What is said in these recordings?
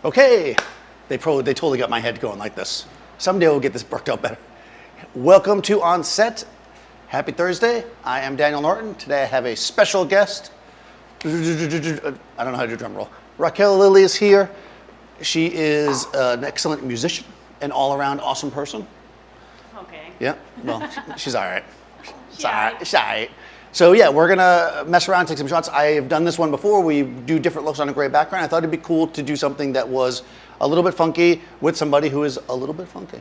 Okay, they totally got my head going like this. Someday we'll get this worked out better. Welcome to OnSet. Happy Thursday. I am Daniel Norton. Today I have a special guest. I don't know how to do a drum roll. Raquel Lilly is here. She is an excellent musician, an all-around awesome person. Okay. Yeah, well, she's all right. She's all right. She's all right. So yeah, we're gonna mess around, take some shots. I have done this one before. We do different looks on a gray background. I thought it'd be cool to do something that was a little bit funky with somebody who is a little bit funky.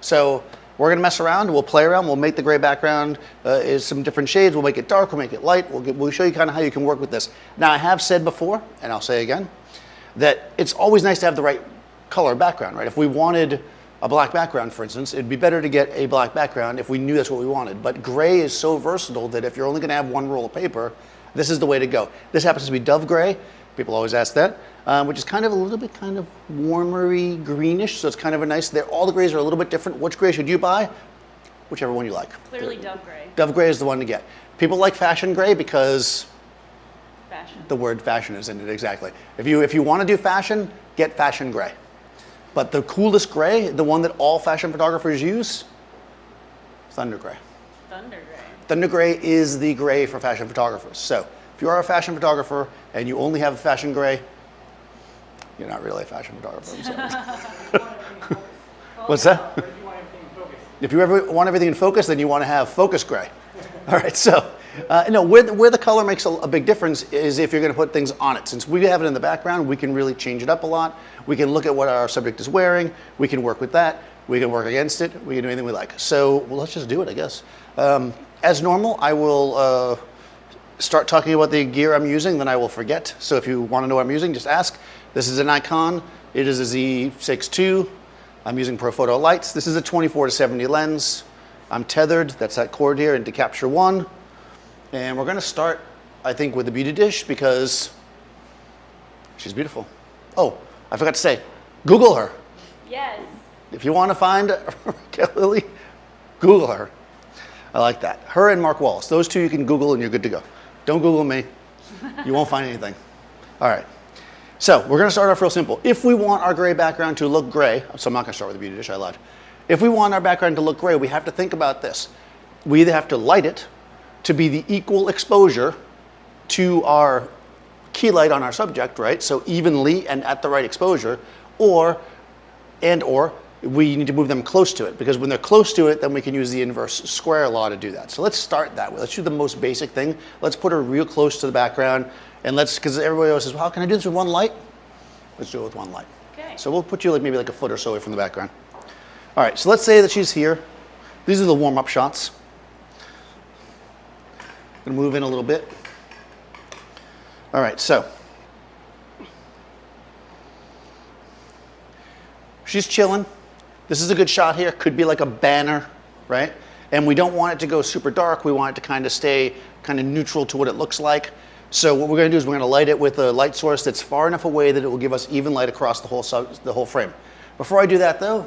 So we're gonna mess around. We'll play around. We'll make the gray background is some different shades. We'll make it dark. We'll make it light. We'll show you kind of how you can work with this. Now I have said before, and I'll say again, that it's always nice to have the right color background, right? If we wanted a black background, for instance, it'd be better to get a black background if we knew that's what we wanted. But gray is so versatile that if you're only gonna have one roll of paper, this is the way to go. This happens to be dove gray. People always ask that, which is kind of a little bit kind of warmery greenish, so it's kind of a nice, all the grays are a little bit different. Which gray should you buy? Whichever one you like. Clearly dove gray. Dove gray is the one to get. People like fashion gray because Fashion. the word fashion is in it, exactly. If you want to do fashion, get fashion gray. But the coolest gray, the one that all fashion photographers use, thunder gray. Thunder gray. Thunder gray is the gray for fashion photographers. So if you are a fashion photographer and you only have fashion gray, you're not really a fashion photographer. What's that? If you ever want everything in focus, then you want to have focus gray. All right, so no, where the color makes a big difference is if you're going to put things on it. Since we have it in the background, we can really change it up a lot. We can look at what our subject is wearing. We can work with that. We can work against it. We can do anything we like. So well, let's just do it, I guess. As normal, I will start talking about the gear I'm using, then I will forget. So if you want to know what I'm using, just ask. This is an Nikon. It is a Z6 II. I'm using Profoto lights. This is a 24-70 lens. I'm tethered, that's that cord here, into Capture One. And we're gonna start, I think, with the beauty dish because she's beautiful. Oh, I forgot to say, Google her. Yes. If you want to find Raquel Lilly, Google her. I like that. Her and Mark Wallace. Those two you can Google and you're good to go. Don't Google me. You won't find anything. All right. So we're going to start off real simple. If we want our gray background to look gray, so I'm not going to start with the beauty dish, I lied. If we want our background to look gray, we have to think about this. We either have to light it to be the equal exposure to our key light on our subject, right? So evenly and at the right exposure, or we need to move them close to it, because when they're close to it, then we can use the inverse square law to do that. So let's start that way. Let's do the most basic thing. Let's put her real close to the background, and because everybody always says, well, how can I do this with one light? Let's do it with one light. Okay. So we'll put you maybe like a foot or so away from the background. All right, so let's say that she's here. These are the warm-up shots. I'm gonna move in a little bit. All right, so she's chilling. This is a good shot here. Could be like a banner, right? And we don't want it to go super dark. We want it to kind of stay kind of neutral to what it looks like. So what we're going to do is we're going to light it with a light source that's far enough away that it will give us even light across the whole frame. Before I do that, though,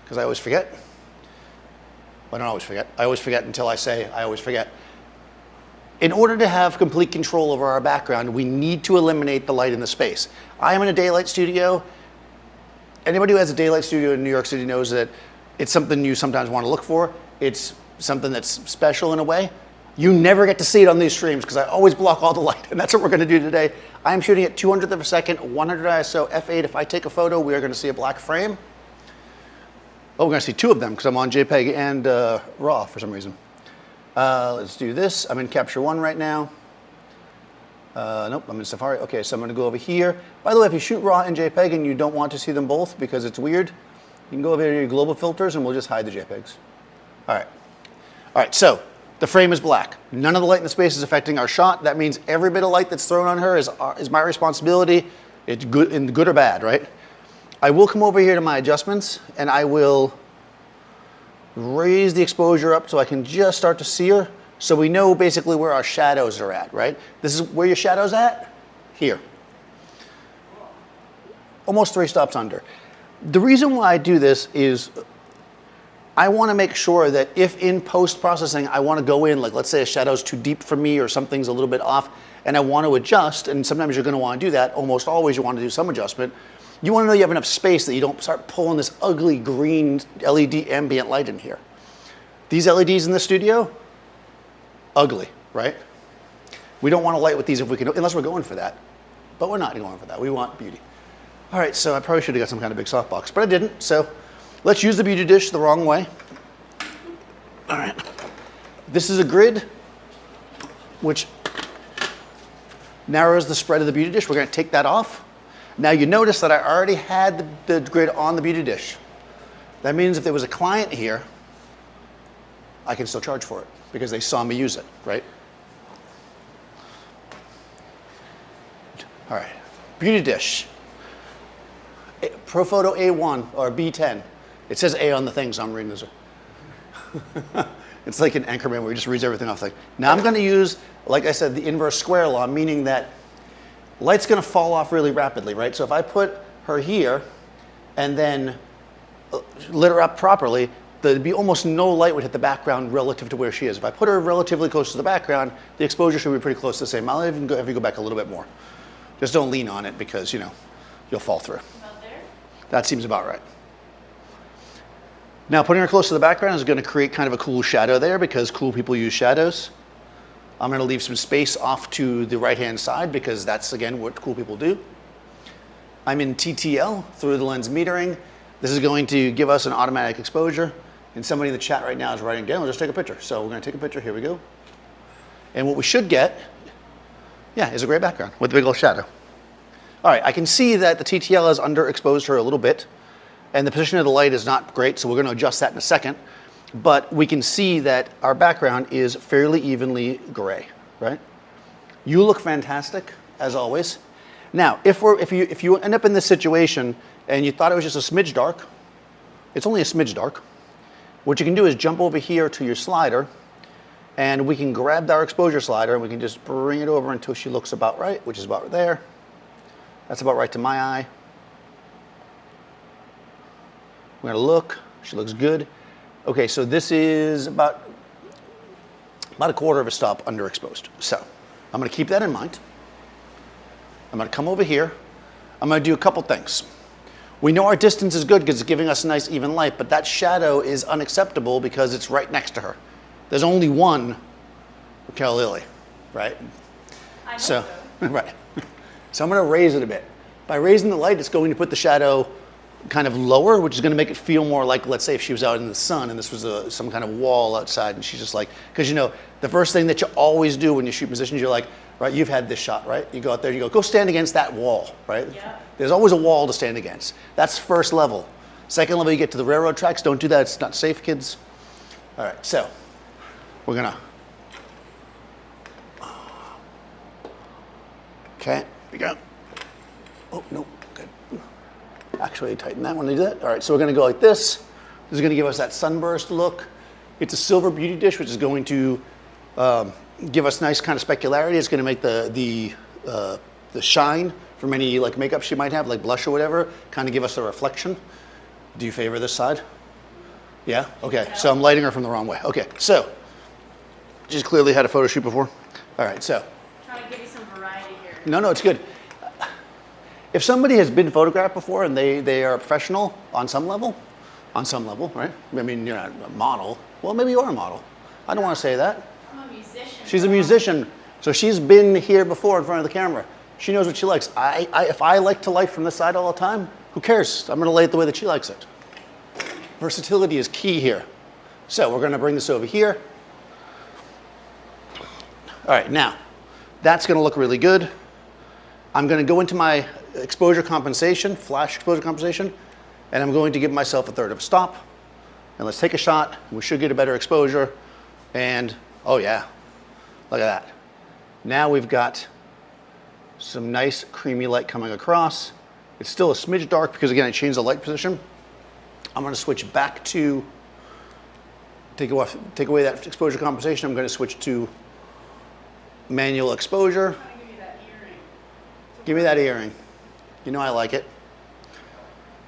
because I always forget. Well, I don't always forget. I always forget until I say I always forget. In order to have complete control over our background, we need to eliminate the light in the space. I am in a daylight studio. Anybody who has a daylight studio in New York City knows that it's something you sometimes want to look for. It's something that's special in a way. You never get to see it on these streams because I always block all the light, and that's what we're going to do today. I am shooting at 200th of a second, 100 ISO, f8. If I take a photo, we are going to see a black frame. Oh, we're going to see two of them because I'm on JPEG and RAW for some reason. Let's do this. I'm in Capture One right now. Nope, I'm in Safari. Okay, so I'm going to go over here. By the way, if you shoot RAW and JPEG and you don't want to see them both because it's weird, you can go over here to your global filters and we'll just hide the JPEGs. All right, so the frame is black. None of the light in the space is affecting our shot. That means every bit of light that's thrown on her is my responsibility. It's good or bad, right? I will come over here to my adjustments and I will raise the exposure up so I can just start to see her. So we know basically where our shadows are at, right? This is where your shadow's at? Here. Almost 3 stops under. The reason why I do this is I want to make sure that if in post-processing I want to go in, like let's say a shadow's too deep for me or something's a little bit off, and I want to adjust, and sometimes you're going to want to do that. Almost always you want to do some adjustment. You want to know you have enough space that you don't start pulling this ugly green LED ambient light in here. These LEDs in the studio, ugly, right? We don't want to light with these if we can, unless we're going for that. But we're not going for that. We want beauty. All right, so I probably should have got some kind of big softbox, but I didn't. So let's use the beauty dish the wrong way. All right. This is a grid, which narrows the spread of the beauty dish. We're going to take that off. Now you notice that I already had the grid on the beauty dish. That means if there was a client here, I can still charge for it because they saw me use it, right? All right, beauty dish. Profoto A1 or B10. It says A on the thing, so I'm reading this. It's like an Anchorman where he just reads everything off. Like, now I'm going to use, like I said, the inverse square law, meaning that light's going to fall off really rapidly, right? So if I put her here and then lit her up properly, there'd be almost no light would hit the background relative to where she is. If I put her relatively close to the background, the exposure should be pretty close to the same. I'll even have you go back a little bit more. Just don't lean on it because, you know, you'll fall through. About there? That seems about right. Now, putting her close to the background is going to create kind of a cool shadow there because cool people use shadows. I'm going to leave some space off to the right-hand side because that's, again, what cool people do. I'm in TTL, through the lens metering. This is going to give us an automatic exposure. And somebody in the chat right now is writing down, let's just take a picture. So we're going to take a picture. Here we go. And what we should get, yeah, is a gray background with a big old shadow. All right, I can see that the TTL has underexposed her a little bit. And the position of the light is not great, so we're going to adjust that in a second. But we can see that our background is fairly evenly gray, right? You look fantastic, as always. Now, if you end up in this situation and you thought it was just a smidge dark, it's only a smidge dark. What you can do is jump over here to your slider, and we can grab our exposure slider, and we can just bring it over until she looks about right, which is about right there. That's about right to my eye. We're going to look. She looks good. Okay, so this is about a quarter of a stop underexposed. So I'm going to keep that in mind. I'm going to come over here. I'm going to do a couple things. We know our distance is good because it's giving us a nice even light, but that shadow is unacceptable because it's right next to her. There's only one Raquel Lily, right? I know So, right. So I'm going to raise it a bit. By raising the light, it's going to put the shadow kind of lower, which is going to make it feel more like, let's say if she was out in the sun and this was some kind of wall outside and she's just like, because you know, the first thing that you always do when you shoot positions, you're like, right, you've had this shot, right? You go out there, you go stand against that wall, right? Yeah. There's always a wall to stand against. That's first level. Second level, you get to the railroad tracks. Don't do that, it's not safe, kids. All right, so we're gonna, okay, here we go. Oh, no, good. Actually tighten that one to do that. All right, so we're gonna go like this. This is gonna give us that sunburst look. It's a silver beauty dish, which is going to give us nice kind of specularity. It's gonna make the shine from any like makeup she might have, like blush or whatever, kind of give us a reflection. Do you favor this side? Yeah, okay, No. so I'm lighting her from the wrong way. Okay, so, she's clearly had a photo shoot before. All right, so. Trying to give you some variety here. No, it's good. If somebody has been photographed before and they are a professional on some level, right? I mean, you're not a model. Well, maybe you are a model. I don't want to say that. I'm a musician. She's a musician, so she's been here before in front of the camera. She knows what she likes. If I like to light from this side all the time, who cares? I'm going to light it the way that she likes it. Versatility is key here. So we're going to bring this over here. All right, now, that's going to look really good. I'm going to go into my exposure compensation, flash exposure compensation, and I'm going to give myself a third of a stop. And let's take a shot. We should get a better exposure. And, oh yeah, look at that. Now we've got some nice creamy light coming across. It's still a smidge dark because, again, I changed the light position. I'm going to switch back to, take away that exposure compensation. I'm going to switch to manual exposure. Give you that earring. Give me that earring. You know I like it.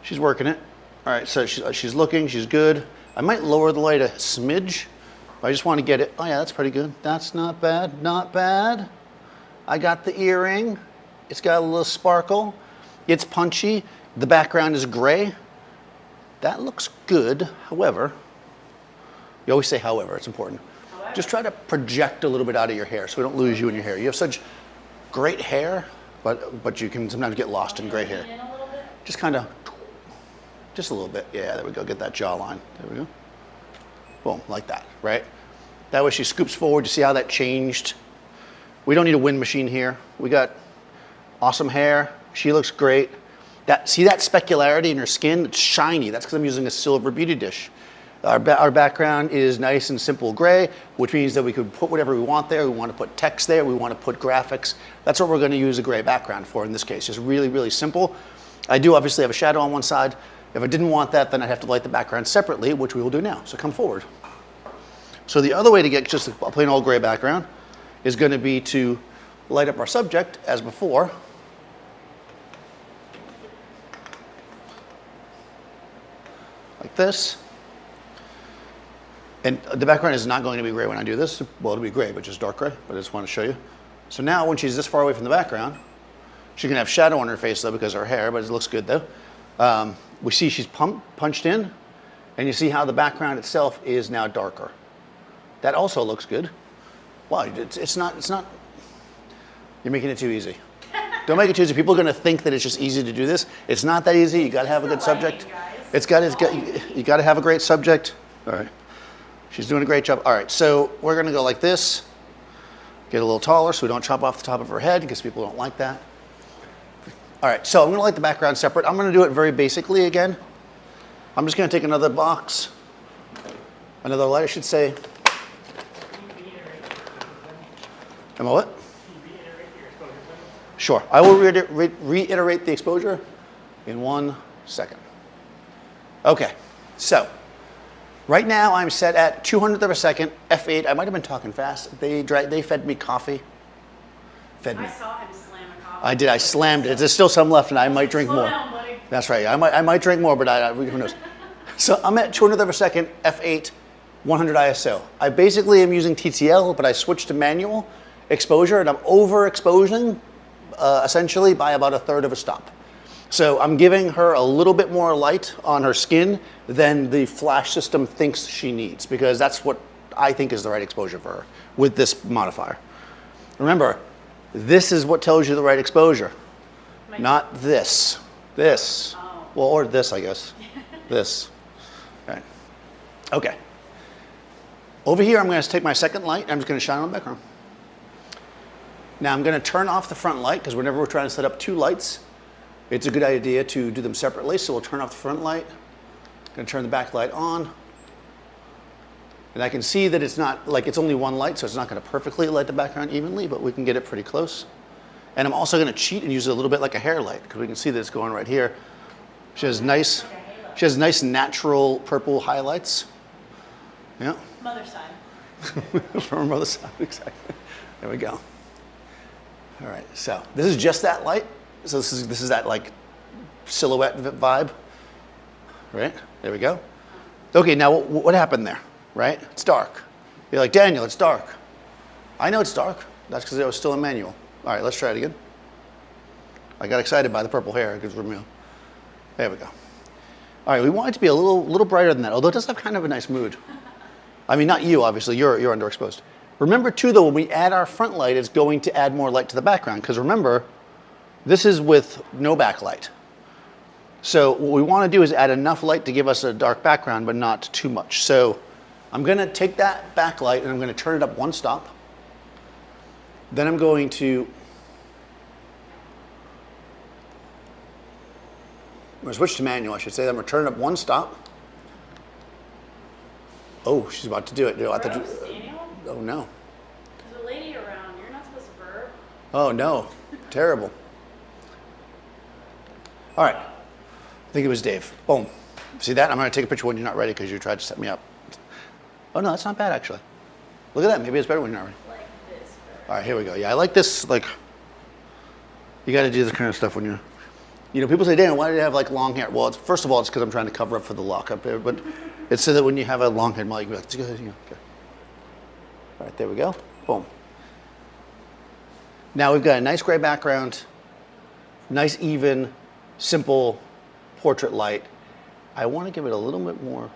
She's working it. All right, so she's looking, she's good. I might lower the light a smidge, but I just want to get it. Oh yeah, that's pretty good. That's not bad, not bad. I got the earring. It's got a little sparkle. It's punchy. The background is gray. That looks good. However, you always say however, it's important. However. Just try to project a little bit out of your hair so we don't lose you in your hair. You have such great hair, but you can sometimes get lost in gray hair. In a little bit. Just kind of, just a little bit. Yeah, there we go. Get that jawline. There we go. Boom, like that, right? That way she scoops forward. You see how that changed? We don't need a wind machine here. We got awesome hair. She looks great. See that specularity in her skin? It's shiny. That's because I'm using a silver beauty dish. Our background is nice and simple gray, which means that we could put whatever we want there. We want to put text there. We want to put graphics. That's what we're going to use a gray background for in this case. Just really, really simple. I do obviously have a shadow on one side. If I didn't want that, then I'd have to light the background separately, which we will do now. So come forward. So the other way to get just a plain old gray background is going to be to light up our subject as before. Like this. And the background is not going to be gray when I do this. Well, it'll be gray, but just dark gray, but I just want to show you. So now when she's this far away from the background, she can have shadow on her face though because of her hair, but it looks good though. We see she's punched in, and you see how the background itself is now darker. That also looks good. Wow, it's not, you're making it too easy. Don't make it too easy. People are going to think that it's just easy to do this. It's not that easy. You got to have a good subject. You got to have a great subject. All right. She's doing a great job. All right, so we're going to go like this. Get a little taller so we don't chop off the top of her head because people don't like that. All right, so I'm going to light the background separate. I'm going to do it very basically again. I'm just going to take another box, another light, I should say. Am I what? Sure. I will reiterate the exposure in 1 second. Okay, so right now I'm set at 200th of a second, F8. I might have been talking fast. They fed me coffee. Fed me. I saw him slam a coffee. I did. I slammed it. There's still some left, and I might drink more. Down, buddy. That's right. I might drink more, but who knows? So I'm at 200th of a second, F8, 100 ISO. I basically am using TTL, but I switched to manual exposure, and I'm overexposing essentially by about 1/3 of a stop. So I'm giving her a little bit more light on her skin than the flash system thinks she needs, because that's what I think is the right exposure for her with this modifier. Remember, this is what tells you the right exposure, not this. This. Oh. Well, or this, I guess. This. Right. Okay. Over here, I'm going to take my second light, and I'm just going to shine on the background. Now I'm going to turn off the front light, because whenever we're trying to set up two lights, it's a good idea to do them separately. So we'll turn off the front light. Going to turn the back light on. And I can see that it's not, like it's only one light, so it's not going to perfectly light the background evenly, but we can get it pretty close. And I'm also going to cheat and use it a little bit like a hair light, because we can see that it's going right here. She has nice natural purple highlights. Yeah. Mother side. From her mother's side, exactly. There we go. All right, so this is just that light. So this is that like silhouette vibe, right? There we go. Okay, now what happened there, right? It's dark. You're like, Daniel, it's dark. I know it's dark. That's because I was still in manual. All right, let's try it again. I got excited by the purple hair because we're new. There we go. All right, we want it to be a little brighter than that, although it does have kind of a nice mood. I mean, not you, obviously. You're underexposed. Remember, too, though, when we add our front light, it's going to add more light to the background, because remember, this is with no backlight. So what we want to do is add enough light to give us a dark background, but not too much. So I'm going to take that backlight and I'm going to turn it up one stop. Then I'm going to switch to manual, I should say. I'm going to turn it up one stop. Oh, she's about to do it. Gross, Daniel? Oh, no. There's a lady around. You're not supposed to burp. Oh, no. Terrible. All right. I think it was Dave. Boom. See that? I'm going to take a picture when you're not ready because you tried to set me up. Oh, no, that's not bad, actually. Look at that. Maybe it's better when you're not ready. Like this. All right, here we go. Yeah, I like this. Like, you got to do this kind of stuff when you're, people say, Daniel, why do you have like long hair? Well, first of all, it's because I'm trying to cover up for the lock up there, but it's so that when you have a long head, you can be like, okay. All right, there we go. Boom. Now we've got a nice gray background, nice even, simple portrait light. I want to give it a little bit more.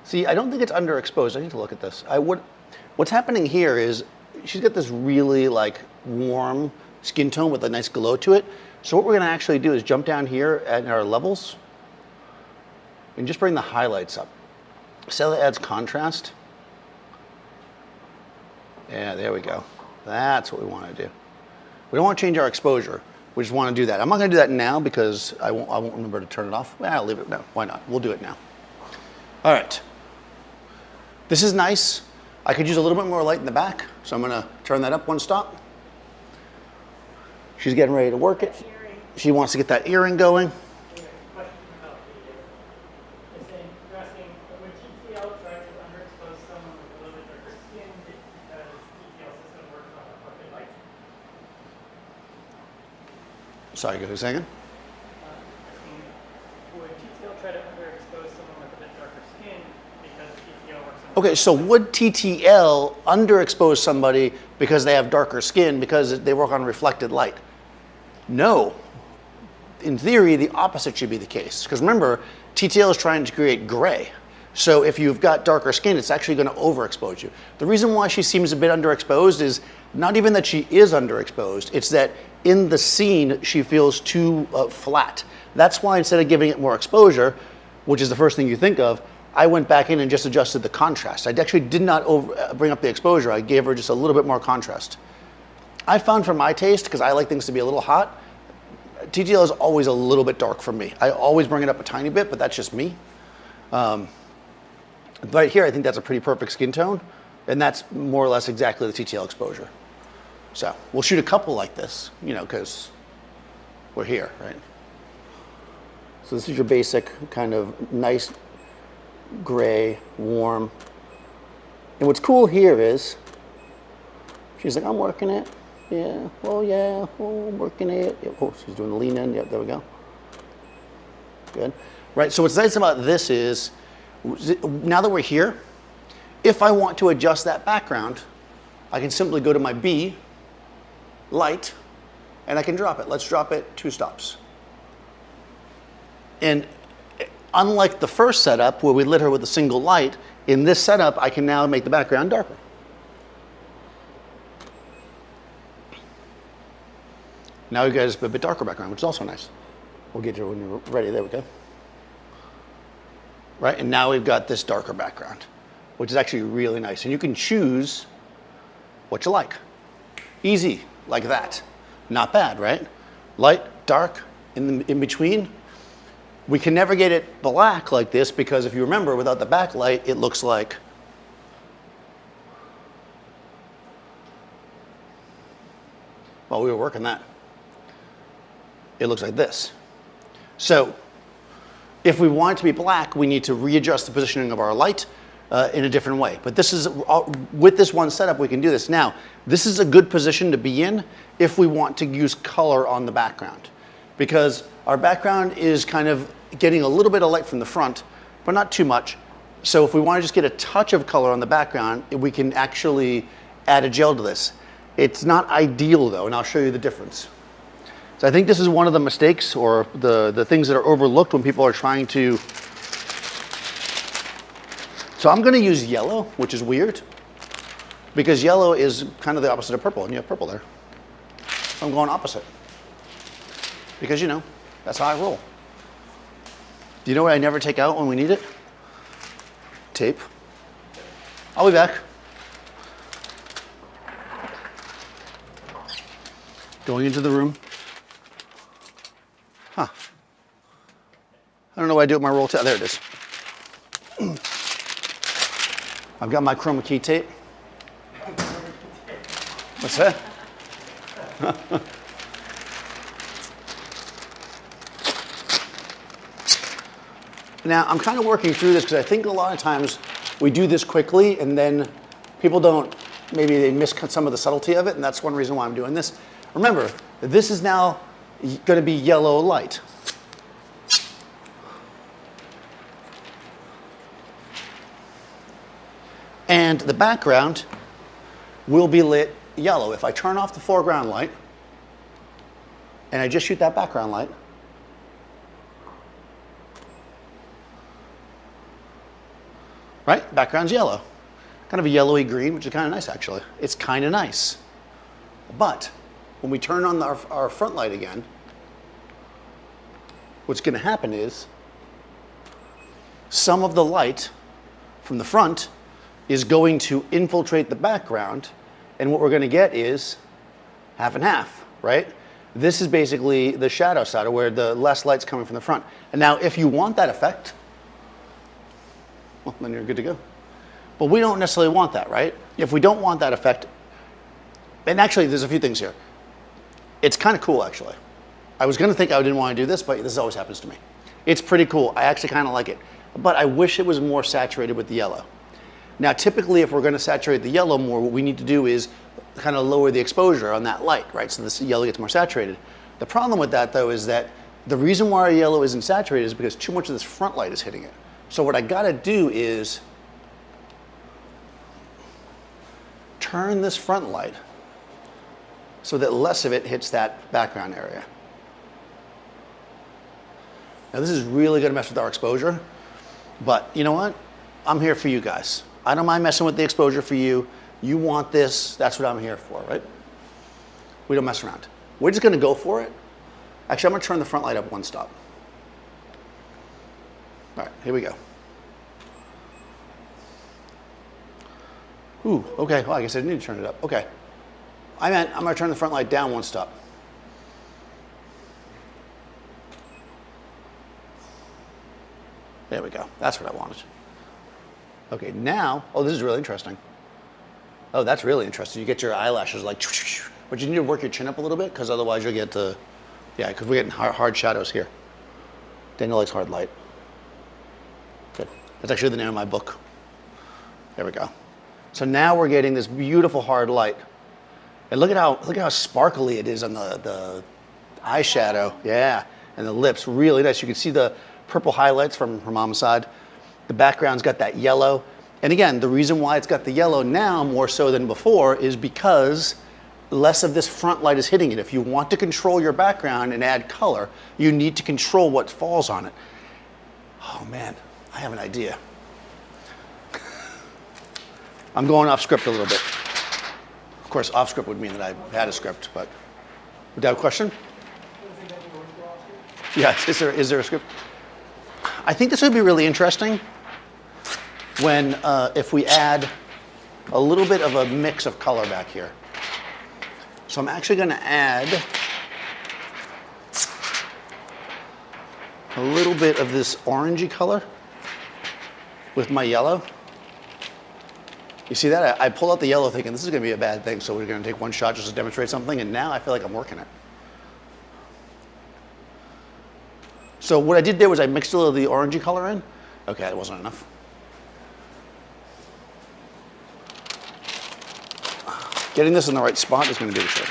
See, I don't think it's underexposed. I need to look at this. What's happening here is she's got this really like warm skin tone with a nice glow to it. So what we're going to actually do is jump down here at our levels and just bring the highlights up. So that adds contrast. Yeah, there we go. That's what we want to do. We don't want to change our exposure. We just want to do that. I'm not going to do that now because I won't remember to turn it off. Well, I'll leave it. No, why not? We'll do it now. All right. This is nice. I could use a little bit more light in the back, so I'm going to turn that up one stop. She's getting ready to work it. She wants to get that earring going. Sorry, go a second. Would TTL try to underexpose someone with a bit darker skin because TTL works on... Okay, so would TTL underexpose somebody because they have darker skin because they work on reflected light? No. In theory, the opposite should be the case. Because remember, TTL is trying to create gray. So if you've got darker skin, it's actually going to overexpose you. The reason why she seems a bit underexposed is not even that she is underexposed, it's that in the scene, she feels too flat. That's why instead of giving it more exposure, which is the first thing you think of, I went back in and just adjusted the contrast. I actually did not bring up the exposure. I gave her just a little bit more contrast. I found for my taste, because I like things to be a little hot, TTL is always a little bit dark for me. I always bring it up a tiny bit, but that's just me. Right here, I think that's a pretty perfect skin tone, and that's more or less exactly the TTL exposure. So we'll shoot a couple like this, you know, because we're here, right? So this is your basic kind of nice gray, warm. And what's cool here is, she's like, I'm working it. Yeah, I'm working it. Yeah, oh, she's doing the lean in. Yep, there we go. Good. Right, so what's nice about this is, now that we're here, if I want to adjust that background, I can simply go to my B, light, and I can drop it. Let's drop it 2 stops. And unlike the first setup where we lit her with a single light, in this setup I can now make the background darker. Now we've got a bit darker background, which is also nice. We'll get to it when you're ready. There we go. Right, and now we've got this darker background, which is actually really nice. And you can choose what you like. Easy, like that. Not bad, right? Light, dark, in between. We can never get it black like this because if you remember, without the backlight, it looks like well, we were working that. It looks like this. So if we want it to be black, we need to readjust the positioning of our light in a different way. But this is, with this one setup, we can do this. Now, this is a good position to be in if we want to use color on the background, because our background is kind of getting a little bit of light from the front, but not too much. So if we want to just get a touch of color on the background, we can actually add a gel to this. It's not ideal though, and I'll show you the difference. So I think this is one of the mistakes or the things that are overlooked when people are trying to. So I'm going to use yellow, which is weird, because yellow is kind of the opposite of purple, and you have purple there. So I'm going opposite, because, you know, that's how I roll. Do you know what I never take out when we need it? Tape. I'll be back. Going into the room. Huh. I don't know what I do with my roll tape. There it is. I've got my chroma key tape. What's that? Now, I'm kind of working through this because I think a lot of times we do this quickly and then people don't, maybe they miss some of the subtlety of it, and that's one reason why I'm doing this. Remember, this is now going to be yellow light. And the background will be lit yellow, if I turn off the foreground light and I just shoot that background light, right? Background's yellow. Kind of a yellowy green, which is kind of nice actually. It's kind of nice. But when we turn on our front light again, what's going to happen is some of the light from the front is going to infiltrate the background, and what we're going to get is half and half, right? This is basically the shadow side, or where the less light's coming from the front. And now if you want that effect, well, then you're good to go. But we don't necessarily want that, right? If we don't want that effect, and actually there's a few things here. It's kind of cool actually. I was going to think I didn't want to do this, but this always happens to me. It's pretty cool. I actually kind of like it. But I wish it was more saturated with the yellow. Now, typically, if we're going to saturate the yellow more, what we need to do is kind of lower the exposure on that light, right? So this yellow gets more saturated. The problem with that, though, is that the reason why our yellow isn't saturated is because too much of this front light is hitting it. So what I got to do is turn this front light so that less of it hits that background area. Now, this is really going to mess with our exposure, but you know what? I'm here for you guys. I don't mind messing with the exposure for you. You want this, that's what I'm here for, right? We don't mess around. We're just going to go for it. Actually, I'm going to turn the front light up one stop. All right, here we go. Ooh, okay, well, I guess I didn't need to turn it up. Okay. I'm going to turn the front light down one stop. There we go. That's what I wanted. Okay, now, oh, this is really interesting. Oh, that's really interesting. You get your eyelashes like, but you need to work your chin up a little bit because otherwise you'll get, yeah, because we're getting hard shadows here. Daniel likes hard light. Good. That's actually the name of my book. There we go. So now we're getting this beautiful hard light. And look at how sparkly it is on the eyeshadow. Yeah, and the lips, really nice. You can see the purple highlights from her mom's side. The background's got that yellow. And again, the reason why it's got the yellow now more so than before is because less of this front light is hitting it. If you want to control your background and add color, you need to control what falls on it. Oh man, I have an idea. I'm going off script a little bit. Of course, off script would mean that I had a script, but would you have a question? Yeah, is there a script? I think this would be really interesting when, if we add a little bit of a mix of color back here. So I'm actually going to add a little bit of this orangey color with my yellow. You see that? I pulled out the yellow thinking this is going to be a bad thing, so we're going to take one shot just to demonstrate something, and now I feel like I'm working it. So what I did there was I mixed a little of the orangey color in. Okay, that wasn't enough. Getting this in the right spot is going to do the trick.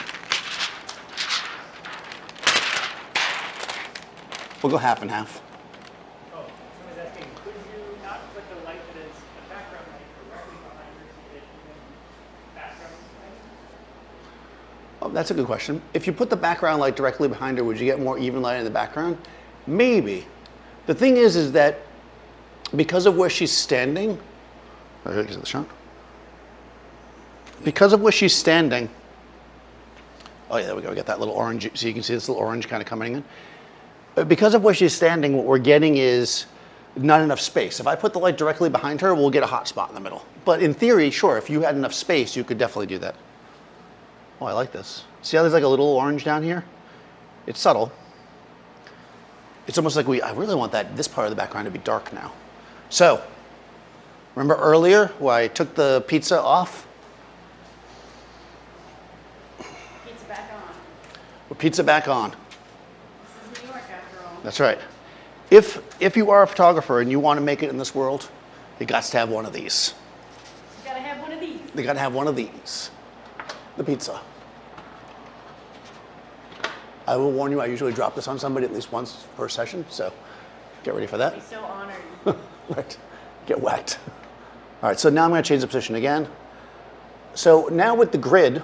We'll go half and half. Oh, someone's asking, could you not put the light that is the background light directly behind her so that even background light? Oh, that's a good question. If you put the background light directly behind her, would you get more even light in the background? Maybe. The thing is that because of where she's standing, is it the shot? Because of where she's standing, oh yeah, there we go. We got that little orange. So you can see this little orange kind of coming in. Because of where she's standing, what we're getting is not enough space. If I put the light directly behind her, we'll get a hot spot in the middle. But in theory, sure, if you had enough space, you could definitely do that. Oh, I like this. See how there's like a little orange down here? It's subtle. It's almost like I really want this part of the background to be dark now. So, remember earlier where I took the pizza off? Pizza back on. Put pizza back on. This is New York after all. That's right. If you are a photographer and you want to make it in this world, you got to have one of these. You gotta have one of these. You got to have one of these. The pizza. I will warn you, I usually drop this on somebody at least once per session, so get ready for that. I'd be so honored. Right. Get whacked. All right, so now I'm going to change the position again. So now with the grid,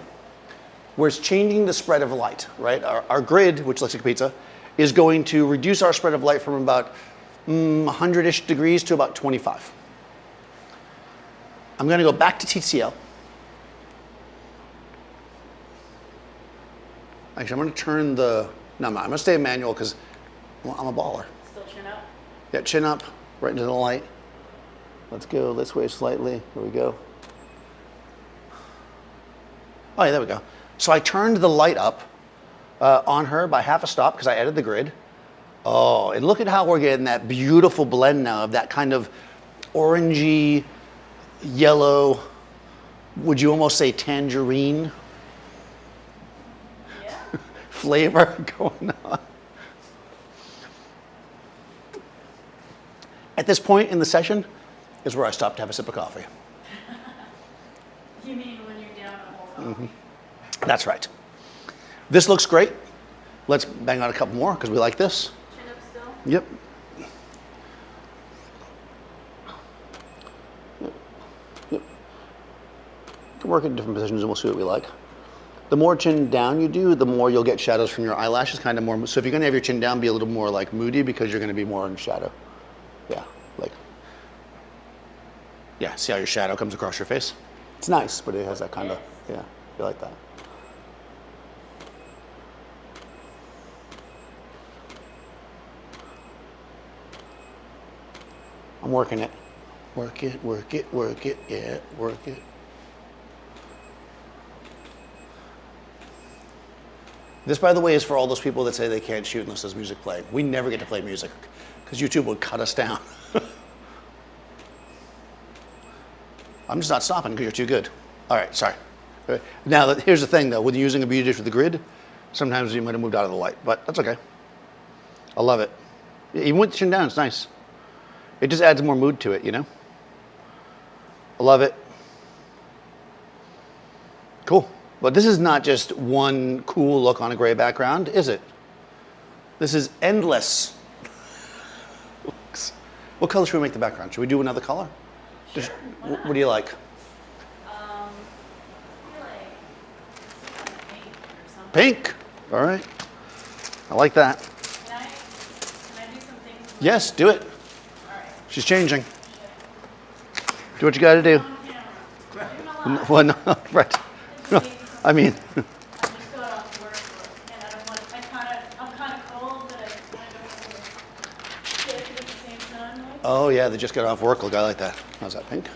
where it's changing the spread of light, right? Our grid, which looks like a pizza, is going to reduce our spread of light from about 100-ish degrees to about 25. I'm going to go back to TTL. Actually, I'm going to turn the, no, I'm going to stay in manual because I'm a baller. Still chin up. Yeah, chin up, right into the light. Let's go this way slightly. Here we go. Oh, yeah, there we go. So I turned the light up on her by half a stop because I added the grid. Oh, and look at how we're getting that beautiful blend now of that kind of orangey, yellow, would you almost say tangerine? Yeah. Flavor going on. At this point in the session is where I stop to have a sip of coffee. You mean when you're down a whole coffee? That's right. This looks great. Let's bang out a couple more because we like this. Chin up still? Yep. Yep. Can work in different positions and we'll see what we like. The more chin down you do, the more you'll get shadows from your eyelashes, kind of more. So if you're going to have your chin down, be a little more like moody because you're going to be more in shadow. Yeah, like. Yeah, see how your shadow comes across your face? It's nice, but it has that kind of, yeah, you like that. I'm working it. Work it, work it, work it, yeah, work it. This, by the way, is for all those people that say they can't shoot unless there's music playing. We never get to play music because YouTube would cut us down. I'm just not stopping because you're too good. All right, sorry. Now, here's the thing, though. With using a beauty dish with the grid, sometimes you might have moved out of the light, but that's okay. I love it. Even with the chin down, it's nice. It just adds more mood to it, you know? I love it. Cool. But this is not just one cool look on a gray background, is it? This is endless looks. What color should we make the background? Should we do another color? Sure, What do you like? I feel like pink or something. Pink. All right. I like that. Can I do some things? With Yes, do it. All right. She's changing. Do what you got to do. On camera. Doing a lot. Well, no, right. No, I mean, I just got off work, and I don't want. I'm kind of cold, but I don't want to get it at the same time. Like. oh yeah, they just got off work. Look, I like that. How's that pink?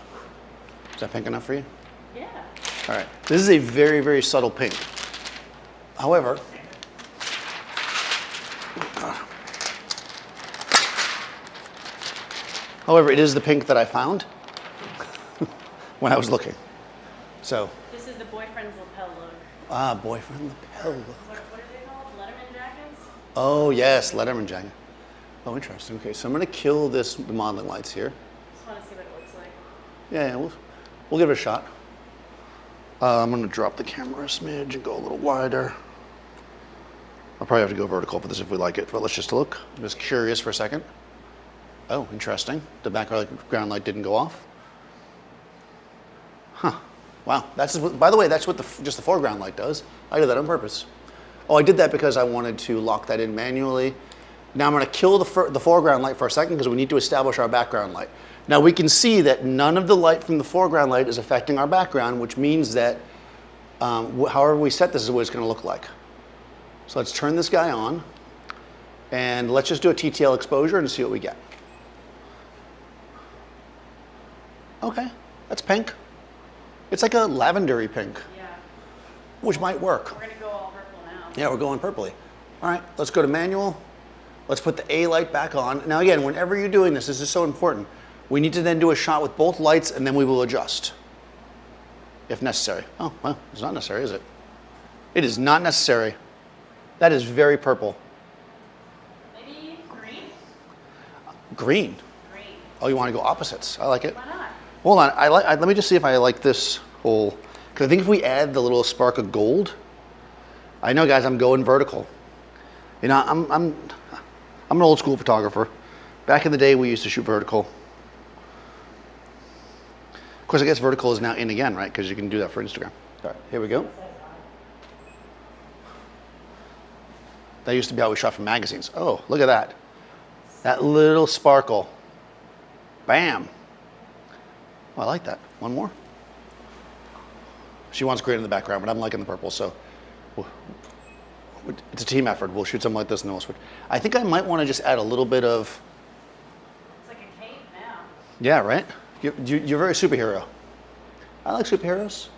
Is that pink enough for you? Yeah. All right. This is a very, very subtle pink. However, it is the pink that I found when I was looking. So, This is the boyfriend's lapel look. boyfriend lapel. What are they called? Letterman jackets? Oh yes, Letterman jacket. Oh, interesting. Okay, so I'm gonna kill the modeling lights here. Just want to see what it looks like. Yeah, we'll give it a shot. I'm gonna drop the camera a smidge and go a little wider. I'll probably have to go vertical for this if we like it, but let's just look. I'm just curious for a second. Oh, interesting. The background light didn't go off. Huh. Wow. By the way, that's what just the foreground light does. I did that on purpose. Oh, I did that because I wanted to lock that in manually. Now I'm going to kill the foreground light for a second because we need to establish our background light. Now we can see that none of the light from the foreground light is affecting our background, which means that however we set this is what it's going to look like. So let's turn this guy on and let's just do a TTL exposure and see what we get. Okay, that's pink. It's like a lavendery pink, Yeah. which might work. We're gonna go all purple now. Yeah, we're going purpley. All right, let's go to manual. Let's put the A light back on. Now again, whenever you're doing this is so important. We need to then do a shot with both lights and then we will adjust, if necessary. Oh, well, it's not necessary, is it? It is not necessary. That is very purple. Maybe green? Green. Green. Oh, you want to go opposites? I like it. Why not? Hold on, let me just see if I like this whole, because I think if we add the little spark of gold, I know guys, I'm going vertical. You know, I'm an old school photographer. Back in the day, we used to shoot vertical. Of course, I guess vertical is now in again, right? Because you can do that for Instagram. All right, here we go. That used to be how we shot from magazines. Oh, look at that. That little sparkle. Bam. Oh, I like that. One more. She wants green in the background, but I'm liking the purple, so it's a team effort. We'll shoot something like this and then we'll switch. I think I might want to just add a little bit of... It's like a cape now. Yeah, right? You're very superhero. I like superheroes.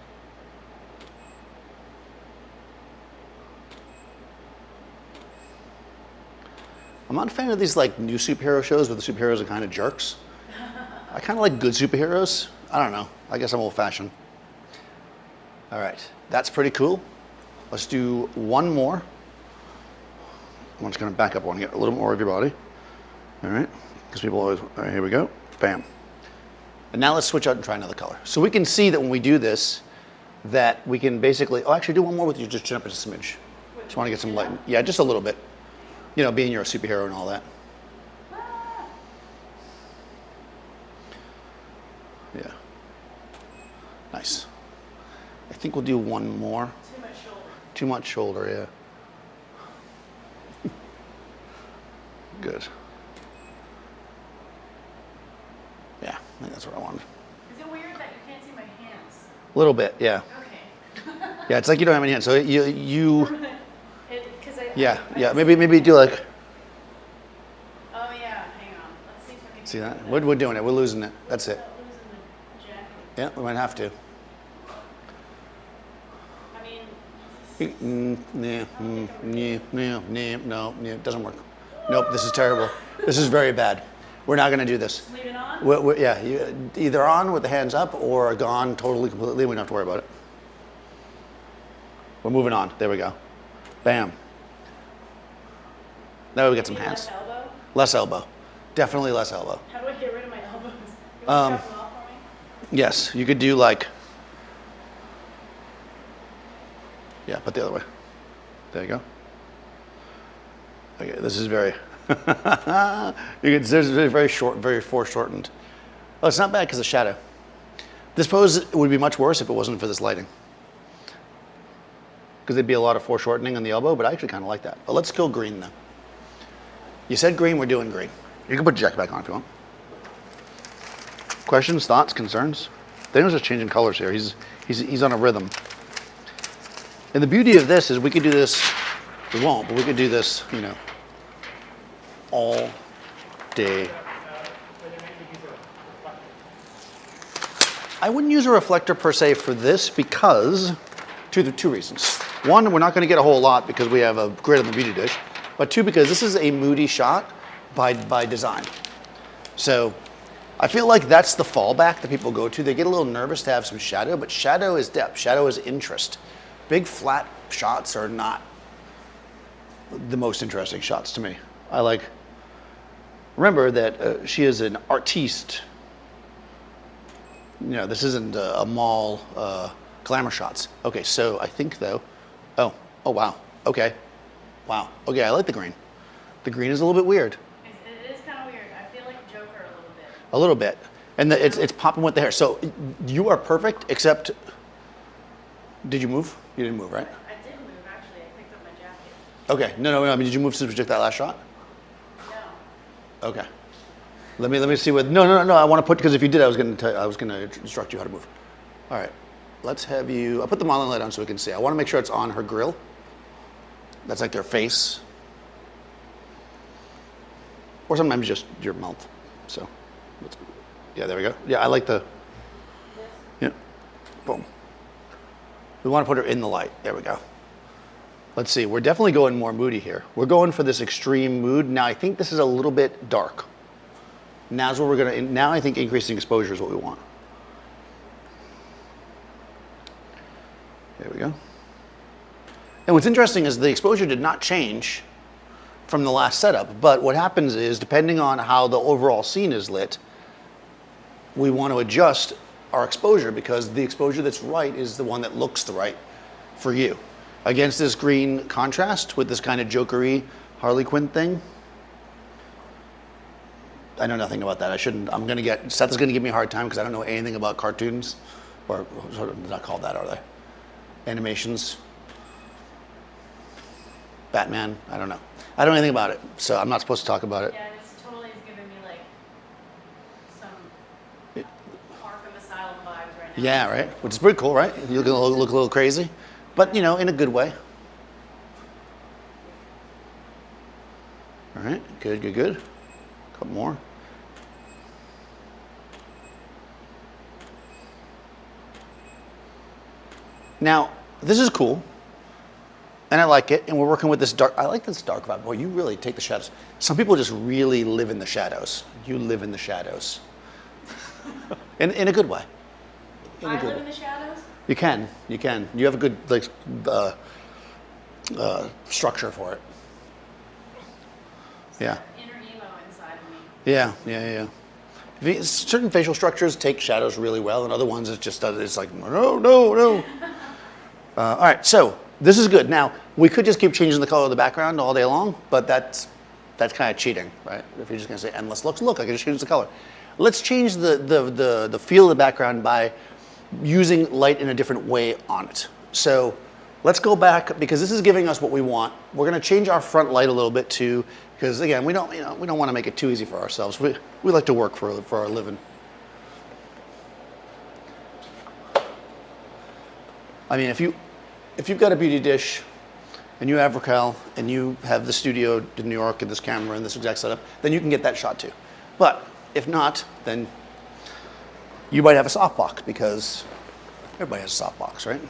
I'm not a fan of these like new superhero shows where the superheroes are kind of jerks. I kind of like good superheroes. I don't know. I guess I'm old fashioned. All right, that's pretty cool. Let's do one more. I'm just gonna back up one, get a little more of your body. All right, because people always, all right, here we go, bam. And now let's switch out and try another color. So we can see that when we do this, that we can basically, oh, actually do one more with you, just jump into some image. Just wanna get some light, yeah, just a little bit. You know, being you're a superhero and all that. Yeah. Nice. I think we'll do one more. Too much shoulder. Too much shoulder, yeah. Good. Yeah, I think that's what I wanted. Is it weird that you can't see my hands? A little bit, yeah. Okay. Yeah, it's like you don't have any hands. So Yeah, maybe do like, oh yeah, hang on. Let's see if I can see that? We're doing it, we're losing it. That's it. Without losing the jacket. Yeah, we might have to. I mean, No, it doesn't work. Nope, this is terrible. This is very bad. We're not gonna do this. leave it on? Yeah, either on with the hands up or gone totally, completely. We don't have to worry about it. We're moving on. There we go. Bam. Now we get some Maybe hands. less elbow? Less elbow. Definitely less elbow. How do I get rid of my elbows? You want to chop them off for me? Yes, you could do like, yeah, put the other way. There you go. Okay, this is very, this is very short, very foreshortened. Oh, it's not bad because of shadow. This pose would be much worse if it wasn't for this lighting. Because there'd be a lot of foreshortening on the elbow, but I actually kind of like that. But let's kill green though. You said green, we're doing green. You can put your jacket back on if you want. Questions, thoughts, concerns? Daniel's just changing colors here. He's on a rhythm. And the beauty of this is we could do this, we won't, but we could do this, you know, all day. I wouldn't use a reflector per se for this because, two reasons. One, we're not going to get a whole lot because we have a grid on the beauty dish. But two, because this is a moody shot by design. So I feel like that's the fallback that people go to. They get a little nervous to have some shadow, but shadow is depth, shadow is interest. Big flat shots are not the most interesting shots to me. I like, remember that she is an artiste. You know, this isn't a mall glamour shots. Okay, so I think though, oh wow, okay. Wow, okay, I like the green. The green is a little bit weird. It is kind of weird. I feel like Joker a little bit. A little bit. And it's popping with the hair. So you are perfect, except, did you move? You didn't move, right? I did move, actually. I picked up my jacket. Okay, no, I mean, did you move since we took that last shot? No. Okay. Let me see what, no, I want to put, because if you did, I was going to instruct you how to move. All right, let's have you, I'll put the modeling light on so we can see. I want to make sure it's on her grill. That's like their face. Or sometimes just your mouth. So, yeah, there we go. Yeah, I like the, yeah, boom. We want to put her in the light. There we go. Let's see, we're definitely going more moody here. We're going for this extreme mood. Now, I think this is a little bit dark. Now's what we're gonna, now I think increasing exposure is what we want. There we go. And what's interesting is the exposure did not change from the last setup, but what happens is, depending on how the overall scene is lit, we want to adjust our exposure because the exposure that's right is the one that looks the right for you. Against this green contrast with this kind of jokery Harley Quinn thing, I know nothing about that. I shouldn't, Seth is gonna give me a hard time because I don't know anything about cartoons, or sort of, they're not called that, are they? Animations. Batman. I don't know. I don't know anything about it, so I'm not supposed to talk about it. Yeah, this totally is giving me like some Arkham Asylum vibes right now. Yeah, right? Which is pretty cool, right? You're going to look a little crazy, but, you know, in a good way. All right, good, good, good. A couple more. Now, this is cool, and I like it, and we're working with this dark, I like this dark vibe. Boy, you really take the shadows. Some people just really live in the shadows. You live in the shadows. in a good way. I live in the shadows? You can. You have a good like structure for it. Yeah. Inner emo inside of me. Yeah. Certain facial structures take shadows really well, and other ones it's like no. All right, so this is good. Now we could just keep changing the color of the background all day long, but that's kind of cheating, right? If you're just gonna say endless looks, look, I can just change the color. Let's change the feel of the background by using light in a different way on it. So let's go back, because this is giving us what we want. We're gonna change our front light a little bit too, because again, we don't want to make it too easy for ourselves. We like to work for our living. I mean, if you've got a beauty dish and you have Raquel and you have the studio in New York and this camera and this exact setup, then you can get that shot too. But if not, then you might have a softbox, because everybody has a softbox, right?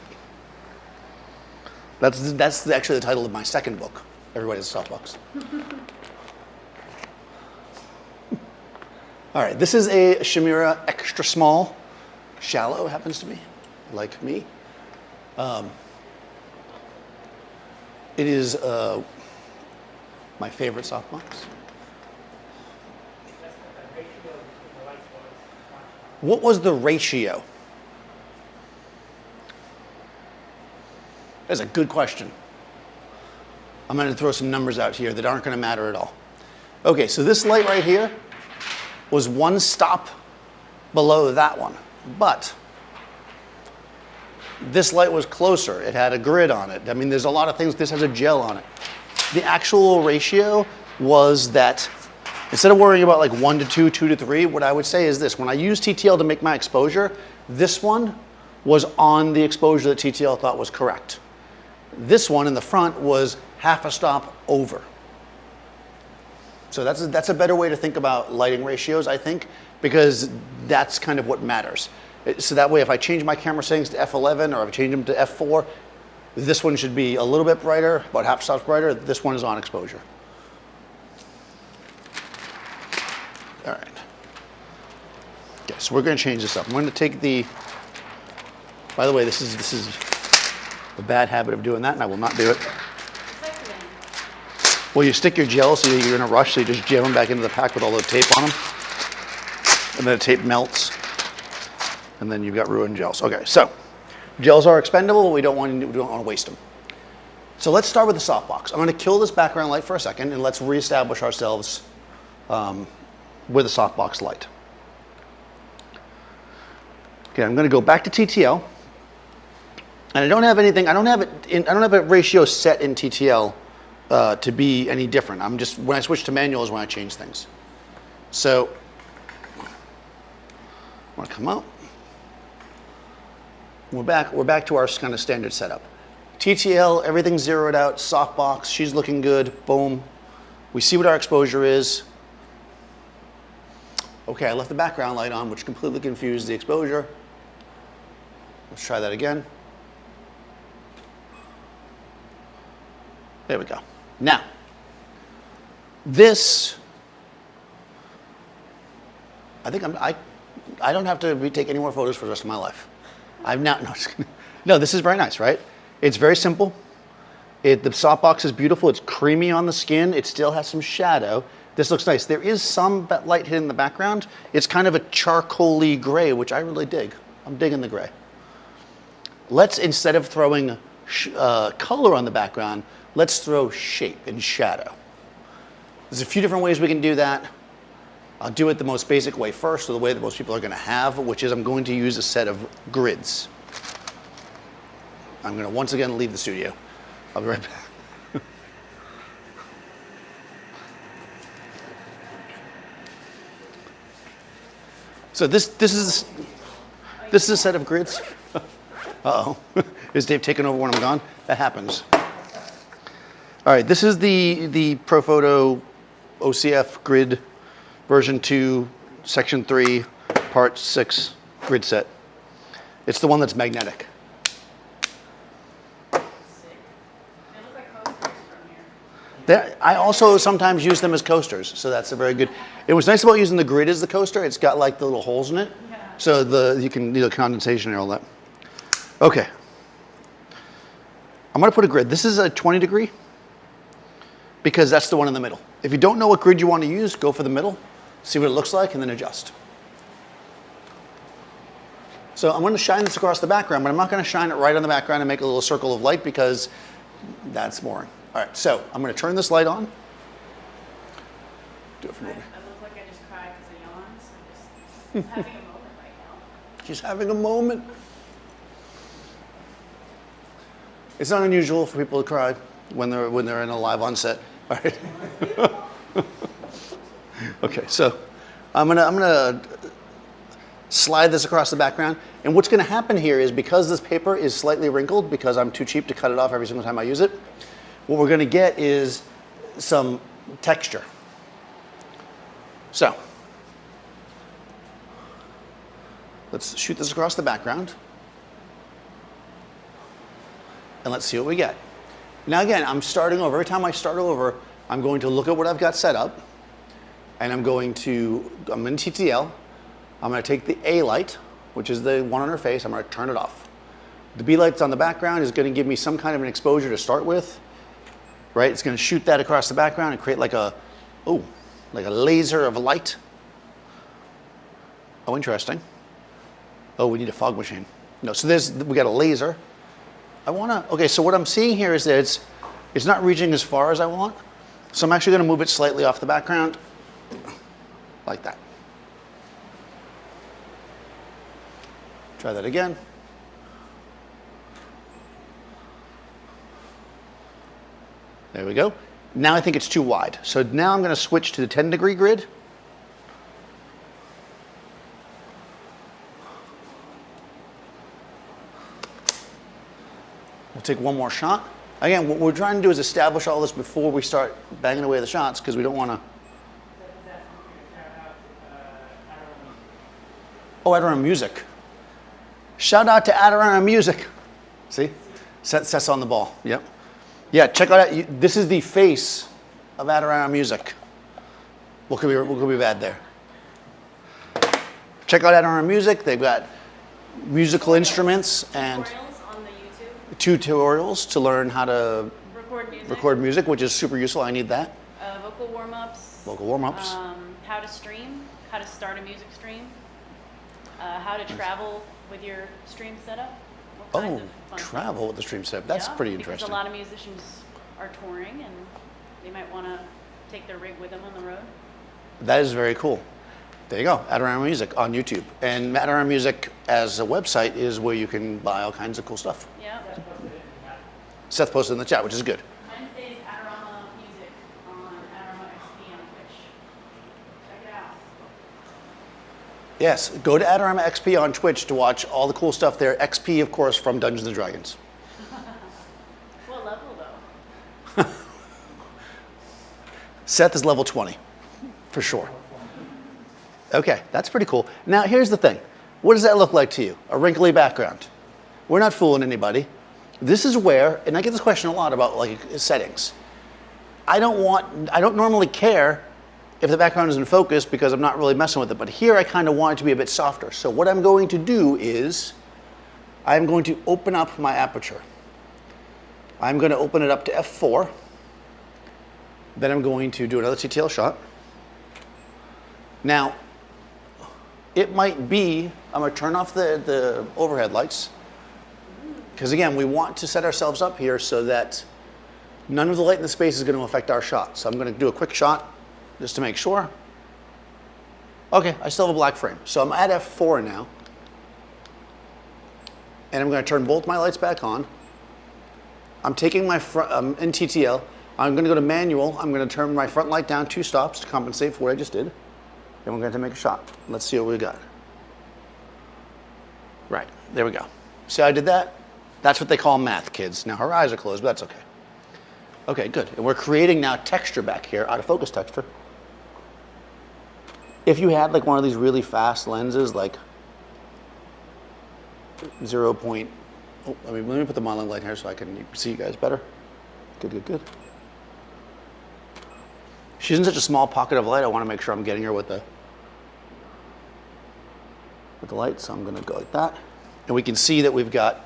That's actually the title of my second book. Everybody has a softbox. All right, this is a Shimira extra small. Shallow happens to be, like me. It is my favorite softbox. What was the ratio? That's a good question. I'm going to throw some numbers out here that aren't going to matter at all. Okay, so this light right here was one stop below that one, but this light was closer. It had a grid on it. I mean, there's a lot of things. This has a gel on it. The actual ratio was that instead of worrying about like 1 to 2, 2 to 3, what I would say is this. When I use TTL to make my exposure, this one was on the exposure that TTL thought was correct. This one in the front was half a stop over. So that's a better way to think about lighting ratios, I think, because that's kind of what matters. So that way, if I change my camera settings to f11 or if I change them to f4, this one should be a little bit brighter, about half a stop brighter. This one is on exposure. All right. Okay, so we're going to change this up. I'm going to take the. By the way, this is a bad habit of doing that, and I will not do it. Well, you stick your gel, so you're in a rush, so you just jam them back into the pack with all the tape on them, and then the tape melts, and then you've got ruined gels. Okay, so gels are expendable, but we don't want to waste them. So let's start with the softbox. I'm going to kill this background light for a second, and let's reestablish ourselves with a softbox light. Okay, I'm going to go back to TTL, and I don't have anything. I don't have a ratio set in TTL to be any different. I'm just, when I switch to manual is when I change things. So I want to come out. We're back to our kind of standard setup. TTL, everything's zeroed out. Softbox, she's looking good. Boom. We see what our exposure is. Okay, I left the background light on, which completely confused the exposure. Let's try that again. There we go. Now, this, I think I don't have to take any more photos for the rest of my life. No, this is very nice, right? It's very simple. The softbox is beautiful. It's creamy on the skin. It still has some shadow. This looks nice. There is some light hidden in the background. It's kind of a charcoal-y gray, which I really dig. I'm digging the gray. Let's, instead of throwing color on the background, let's throw shape and shadow. There's a few different ways we can do that. I'll do it the most basic way first, or the way that most people are going to have, which is I'm going to use a set of grids. I'm going to once again leave the studio. I'll be right back. So this is a set of grids. Uh-oh. Is Dave taking over when I'm gone? That happens. All right, this is the ProPhoto OCF grid version 2, section 3, part 6 grid set. It's the one that's magnetic. Sick. They look like coasters from here. I also sometimes use them as coasters, so that's a very good. It was nice about using the grid as the coaster. It's got like the little holes in it, Yeah. so you can do the condensation and all that. Okay. I'm gonna put a grid. This is a 20 degree because that's the one in the middle. If you don't know what grid you want to use, go for the middle, see what it looks like, and then adjust. So I'm going to shine this across the background, but I'm not going to shine it right on the background and make a little circle of light because that's boring. All right, so I'm going to turn this light on. Do it from over. I look like I just cried because of yawns. I'm just having a moment right now. She's having a moment. It's not unusual for people to cry when they're in a live on set. All right. Okay, so I'm gonna slide this across the background, and what's gonna happen here is because this paper is slightly wrinkled because I'm too cheap to cut it off every single time I use it, what we're gonna get is some texture. So let's shoot this across the background. And let's see what we get. Now again, I'm starting over. Every time I start over, I'm going to look at what I've got set up, and I'm in TTL. I'm going to take the A light, which is the one on her face. I'm going to turn it off. The B light's on the background is going to give me some kind of an exposure to start with, right? It's going to shoot that across the background and create like a laser of light. Oh, interesting. Oh, we need a fog machine. No, so we got a laser. Okay, so what I'm seeing here is that it's not reaching as far as I want. So I'm actually going to move it slightly off the background, like that. Try that again. There we go. Now I think it's too wide. So now I'm going to switch to the 10 degree grid. We'll take one more shot. Again, what we're trying to do is establish all this before we start banging away the shots because we don't want to. Oh, Adorama Music. Shout out to Adorama Music. See? Seth's on the ball. Yep. Yeah, check out. This is the face of Adorama Music. What could be bad there? Check out Adorama Music. They've got musical instruments and Tutorials on the YouTube. tutorials to learn how to Record music. which is super useful. I need that. Vocal warm-ups. Vocal warm-ups. How to stream. How to start a music stream. How to travel with your stream setup. What kinds Oh, of fun travel with the stream setup. That's Yeah, pretty because interesting. a lot of musicians are touring and they might want to take their rig with them on the road. That is very cool. There you go, Adorama Music on YouTube. And Adorama Music as a website is where you can buy all kinds of cool stuff. Yeah. Seth posted in the chat, which is good. Wednesday's Adorama Music on Adorama XP on Twitch. Check it out. Yes, go to Adorama XP on Twitch to watch all the cool stuff there. XP, of course, from Dungeons & Dragons. What level though? Seth is level 20, for sure. Okay, that's pretty cool. Now, here's the thing. What does that look like to you? A wrinkly background. We're not fooling anybody. This is where, and I get this question a lot about like settings. I don't normally care if the background is in focus because I'm not really messing with it, but here I kind of want it to be a bit softer. So what I'm going to do is I'm going to open up my aperture. I'm going to open it up to f4. Then I'm going to do another TTL shot. Now, it might be, I'm going to turn off the overhead lights. Because again, we want to set ourselves up here so that none of the light in the space is going to affect our shot. So I'm going to do a quick shot just to make sure. Okay, I still have a black frame. So I'm at f4 now. And I'm going to turn both my lights back on. I'm taking my front, in TTL. I'm going to go to manual. I'm going to turn my front light down 2 stops to compensate for what I just did. And we're going to make a shot. Let's see what we got. Right, there we go. See how I did that? That's what they call math, kids. Now her eyes are closed, but that's okay. Okay, good. And we're creating now texture back here, out of focus texture. If you had like one of these really fast lenses, like 0. Let me put the modeling light here so I can see you guys better. Good, good, good. She's in such a small pocket of light, I want to make sure I'm getting her with the light, so I'm going to go like that. And we can see that we've got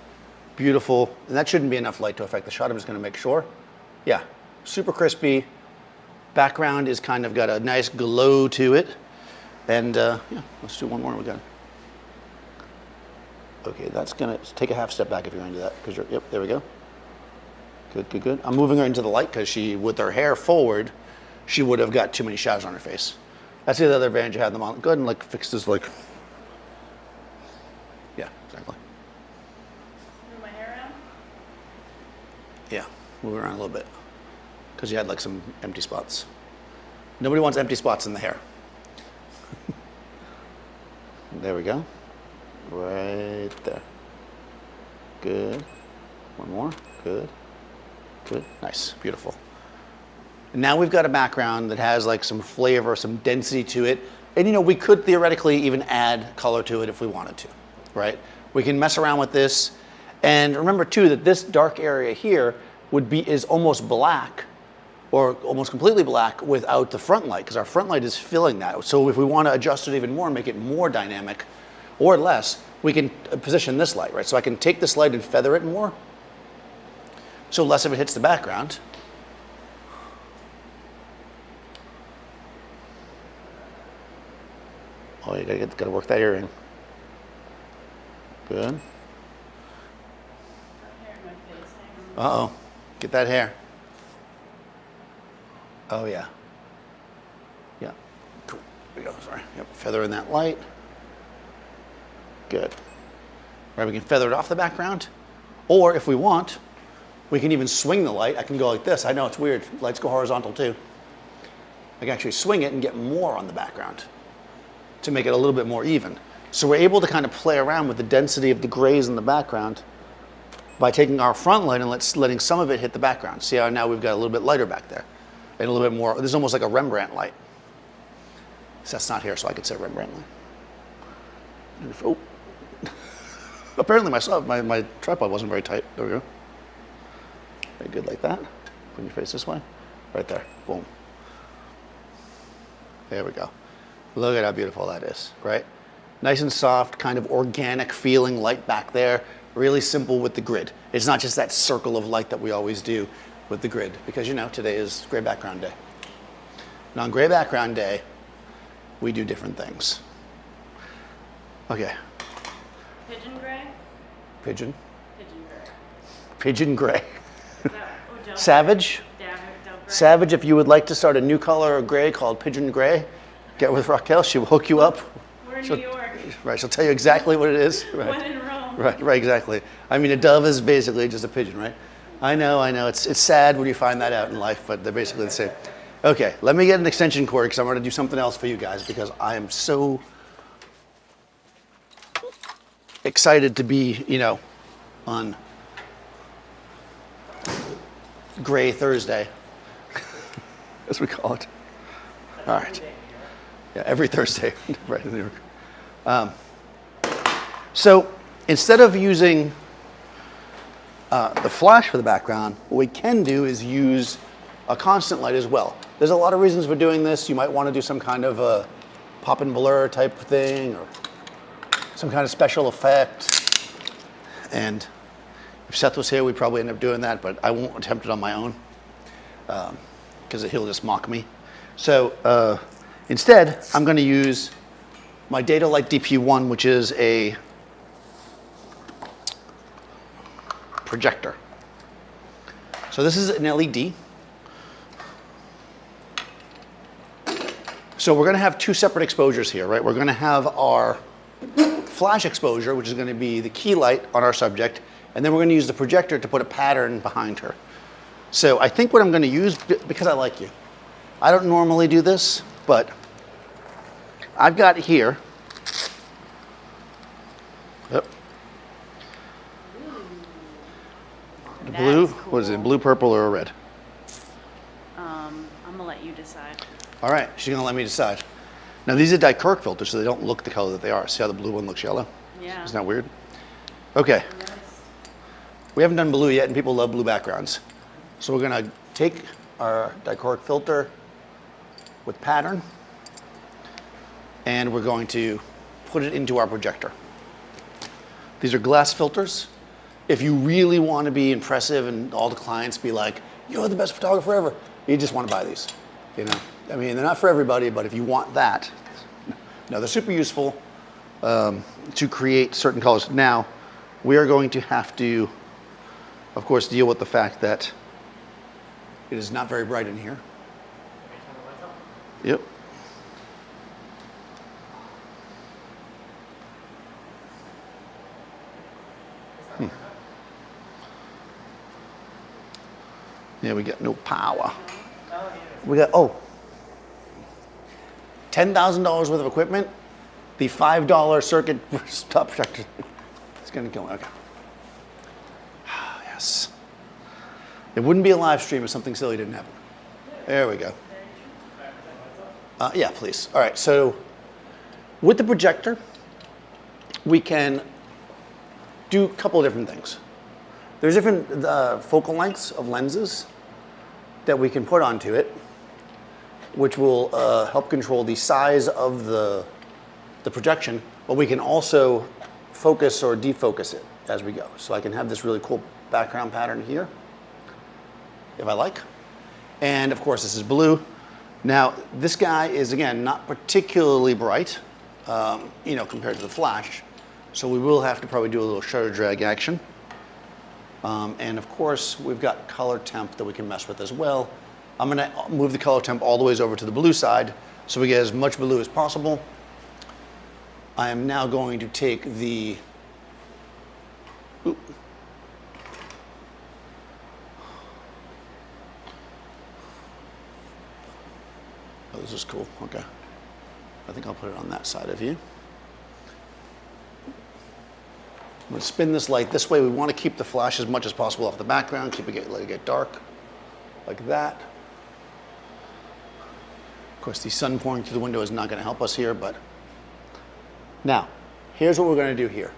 beautiful, and that shouldn't be enough light to affect the shot. I'm just going to make sure. Yeah, super crispy. Background is kind of got a nice glow to it. And yeah, let's do one more. We got. Okay, that's going to take a half step back if you're going to do that. Because you're, yep, there we go. Good, good, good. I'm moving her into the light because she, with her hair forward, she would have got too many shadows on her face. That's the other advantage you have in the model. Go ahead and like fix this like. Yeah, exactly. Move my hair around. Yeah, move it around a little bit. Because you had like some empty spots. Nobody wants empty spots in the hair. There we go. Right there. Good. One more. Good. Good. Nice. Beautiful. And now we've got a background that has like some flavor, some density to it. And you know, we could theoretically even add color to it if we wanted to, right? We can mess around with this. And remember too that this dark area here is almost black or almost completely black without the front light, because our front light is filling that. So if we want to adjust it even more, make it more dynamic or less, we can position this light, right? So I can take this light and feather it more, so less of it hits the background. Oh, you gotta work that earring. Good. Got hair in my face. Hang on. Uh-oh, get that hair. Oh yeah. Yeah, cool, there we go, sorry. Yep, feather in that light. Good. Right, we can feather it off the background. Or if we want, we can even swing the light. I can go like this. I know it's weird, lights go horizontal too. I can actually swing it and get more on the background to make it a little bit more even. So we're able to kind of play around with the density of the grays in the background by taking our front light and letting some of it hit the background. See how now we've got a little bit lighter back there and a little bit more. This is almost like a Rembrandt light. So that's not here, so I could say Rembrandt light. And if, oh, apparently my tripod wasn't very tight. There we go. Very good, like that. Put your face this way. Right there. Boom. There we go. Look at how beautiful that is, right? Nice and soft, kind of organic feeling light back there. Really simple with the grid. It's not just that circle of light that we always do with the grid, because you know, today is gray background day. And on gray background day, we do different things. Okay. Pigeon gray? Pigeon. Pigeon gray. Pigeon gray. Oh, don't Savage. Don't gray. Savage, if you would like to start a new color of gray called Pigeon Gray, get with Raquel. She will hook you up. We're in New York. Right, she'll tell you exactly what it is. Right. When in Rome. Right, exactly. I mean, a dove is basically just a pigeon, right? I know. It's sad when you find that out in life, but they're basically the same. Okay, let me get an extension cord because I'm going to do something else for you guys because I am so excited to be, you know, on Gray Thursday, as we call it. All right. Yeah, every Thursday, right in New York. So instead of using the flash for the background, what we can do is use a constant light as well. There's a lot of reasons for doing this. You might want to do some kind of a pop and blur type thing or some kind of special effect. And if Seth was here, we'd probably end up doing that, but I won't attempt it on my own because he'll just mock me. So instead, I'm going to use my Data Light DP1, which is a projector. So this is an LED. So we're going to have two separate exposures here, right? We're going to have our flash exposure, which is going to be the key light on our subject, and then we're going to use the projector to put a pattern behind her. So I think what I'm going to use, because I like you, I don't normally do this, but I've got here What is it, blue, purple, or a red? I'm gonna let you decide. All right, she's gonna let me decide. Now these are dichroic filters, so they don't look the color that they are. See how the blue one looks yellow? Yeah. Isn't that weird? Okay. We haven't done blue yet, and people love blue backgrounds. So we're gonna take our dichroic filter with pattern, and we're going to put it into our projector. These are glass filters. If you really want to be impressive and all the clients be like, you're the best photographer ever, you just want to buy these. You know, I mean, they're not for everybody, but if you want that, no, they're super useful to create certain colors. Now, we are going to have to, of course, deal with the fact that it is not very bright in here. Yep. Yeah, we got no power. We got, $10,000 worth of equipment. The $5 circuit stop projector is going to go. Okay. Yes. It wouldn't be a live stream if something silly didn't happen. There we go. Yeah, please. All right, so with the projector, we can do a couple of different things. There's different focal lengths of lenses that we can put onto it, which will help control the size of the projection, but we can also focus or defocus it as we go. So I can have this really cool background pattern here, if I like. And of course, this is blue. Now, this guy is, again, not particularly bright, you know, compared to the flash. So we will have to probably do a little shutter drag action. And of course, we've got color temp that we can mess with as well. I'm gonna move the color temp all the ways over to the blue side so we get as much blue as possible. I am now going to take the, oh, this is cool, okay. I think I'll put it on that side of you. I'm going to spin this light this way. We want to keep the flash as much as possible off the background, let it get dark, like that. Of course, the sun pouring through the window is not going to help us here, but now, here's what we're going to do here.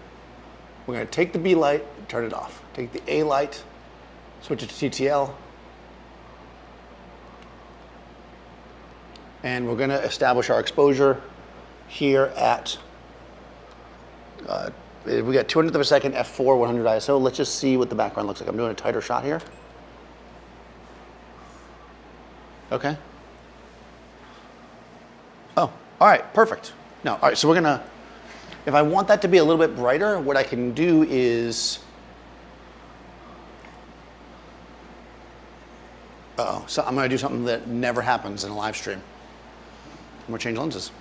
We're going to take the B light, turn it off. Take the A light, switch it to TTL, and we're going to establish our exposure here at we got 200th of a second, f4, 100 ISO. Let's just see what the background looks like. I'm doing a tighter shot here. Okay. Oh, all right, perfect. No, all right, so we're gonna, if I want that to be a little bit brighter, what I can do is, so I'm gonna do something that never happens in a live stream. I'm gonna change lenses.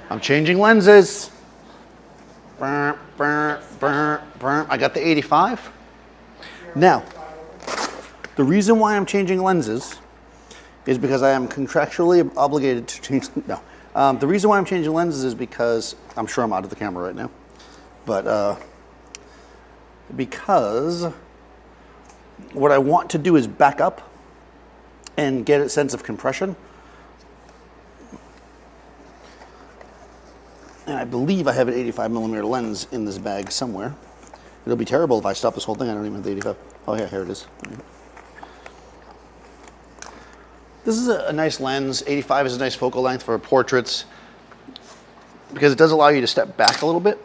I'm changing lenses. I got the 85. Now, the reason why I'm changing lenses is because I am contractually obligated to change, no. The reason why I'm changing lenses is because, I'm sure I'm out of the camera right now, but because what I want to do is back up and get a sense of compression. And I believe I have an 85mm lens in this bag somewhere. It'll be terrible if I stop this whole thing. I don't even have the 85. Oh yeah, here it is. This is a nice lens. 85 is a nice focal length for portraits because it does allow you to step back a little bit.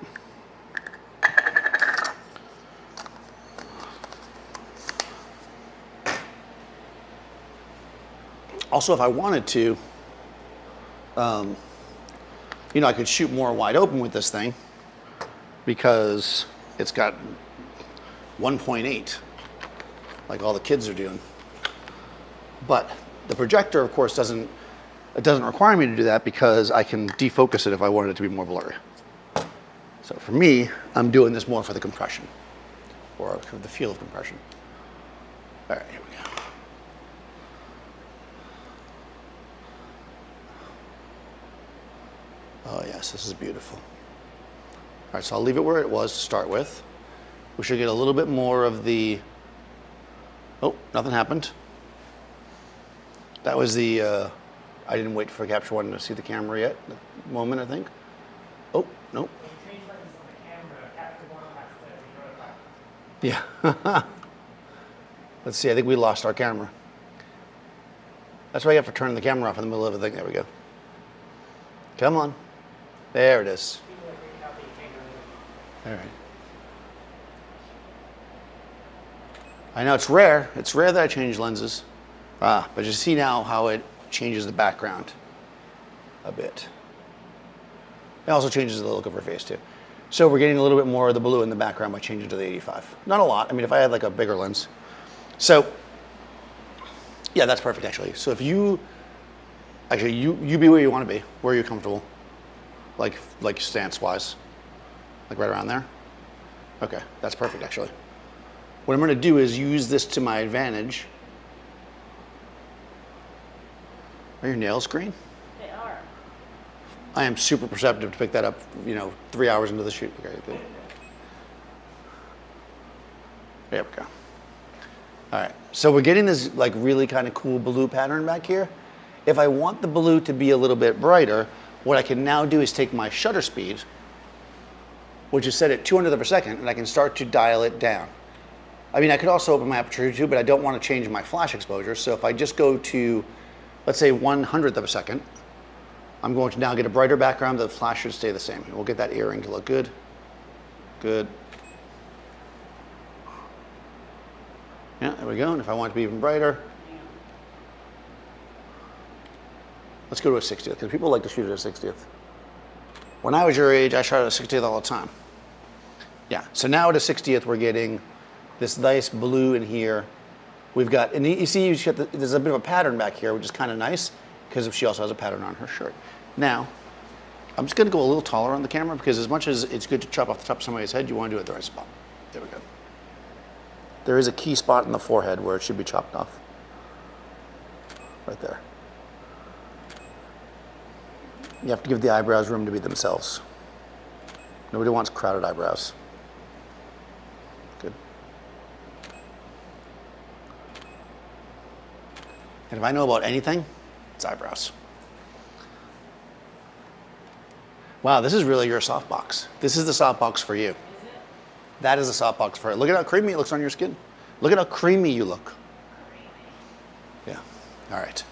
Also, if I wanted to, you know, I could shoot more wide open with this thing because it's got 1.8, like all the kids are doing. But the projector, of course, doesn't require me to do that because I can defocus it if I wanted it to be more blurry. So for me, I'm doing this more for the compression or for the feel of compression. All right, here we go. Oh yes, this is beautiful. All right, so I'll leave it where it was to start with. We should get a little bit more of the Oh, nothing happened. That was the, I didn't wait for capture one to see the camera yet. Moment, I think. Oh, nope. When you change lenses on the camera, capture one has to be notified. Yeah. Let's see, I think we lost our camera. That's why you have to turn the camera off in the middle of the thing. There we go. Come on. There it is. People are freaking out that you can't go in. All right. I know it's rare. It's rare that I change lenses. But you see now how it changes the background a bit. It also changes the look of her face too. So we're getting a little bit more of the blue in the background by changing to the 85. Not a lot. I mean, if I had like a bigger lens. So, yeah, that's perfect actually. So if you, actually you be where you want to be, where you're comfortable, like stance-wise, like right around there. Okay, that's perfect actually. What I'm going to do is use this to my advantage. Are your nails green? They are. I am super perceptive to pick that up, 3 hours into the shoot. Okay, good. There we go. All right, so we're getting this like really kind of cool blue pattern back here. If I want the blue to be a little bit brighter, what I can now do is take my shutter speed, which is set at 200th of a second, and I can start to dial it down. I mean, I could also open my aperture too, but I don't want to change my flash exposure. So if I just go to, let's say 100th of a second, I'm going to now get a brighter background. The flash should stay the same. We'll get that earring to look good. Good. Yeah, there we go. And if I want it to be even brighter, let's go to a 60th, because people like to shoot at a 60th. When I was your age, I shot at a 60th all the time. Yeah, so now at a 60th, we're getting this nice blue in here. We've got, and you see, there's a bit of a pattern back here, which is kind of nice, because she also has a pattern on her shirt. Now, I'm just going to go a little taller on the camera, because as much as it's good to chop off the top of somebody's head, you want to do it at the right spot. There we go. There is a key spot in the forehead where it should be chopped off. Right there. You have to give the eyebrows room to be themselves. Nobody wants crowded eyebrows. Good. And if I know about anything, it's eyebrows. Wow, this is really your softbox. This is the softbox for you. That is a softbox for it. Look at how creamy it looks on your skin. Look at how creamy you look. Yeah. All right.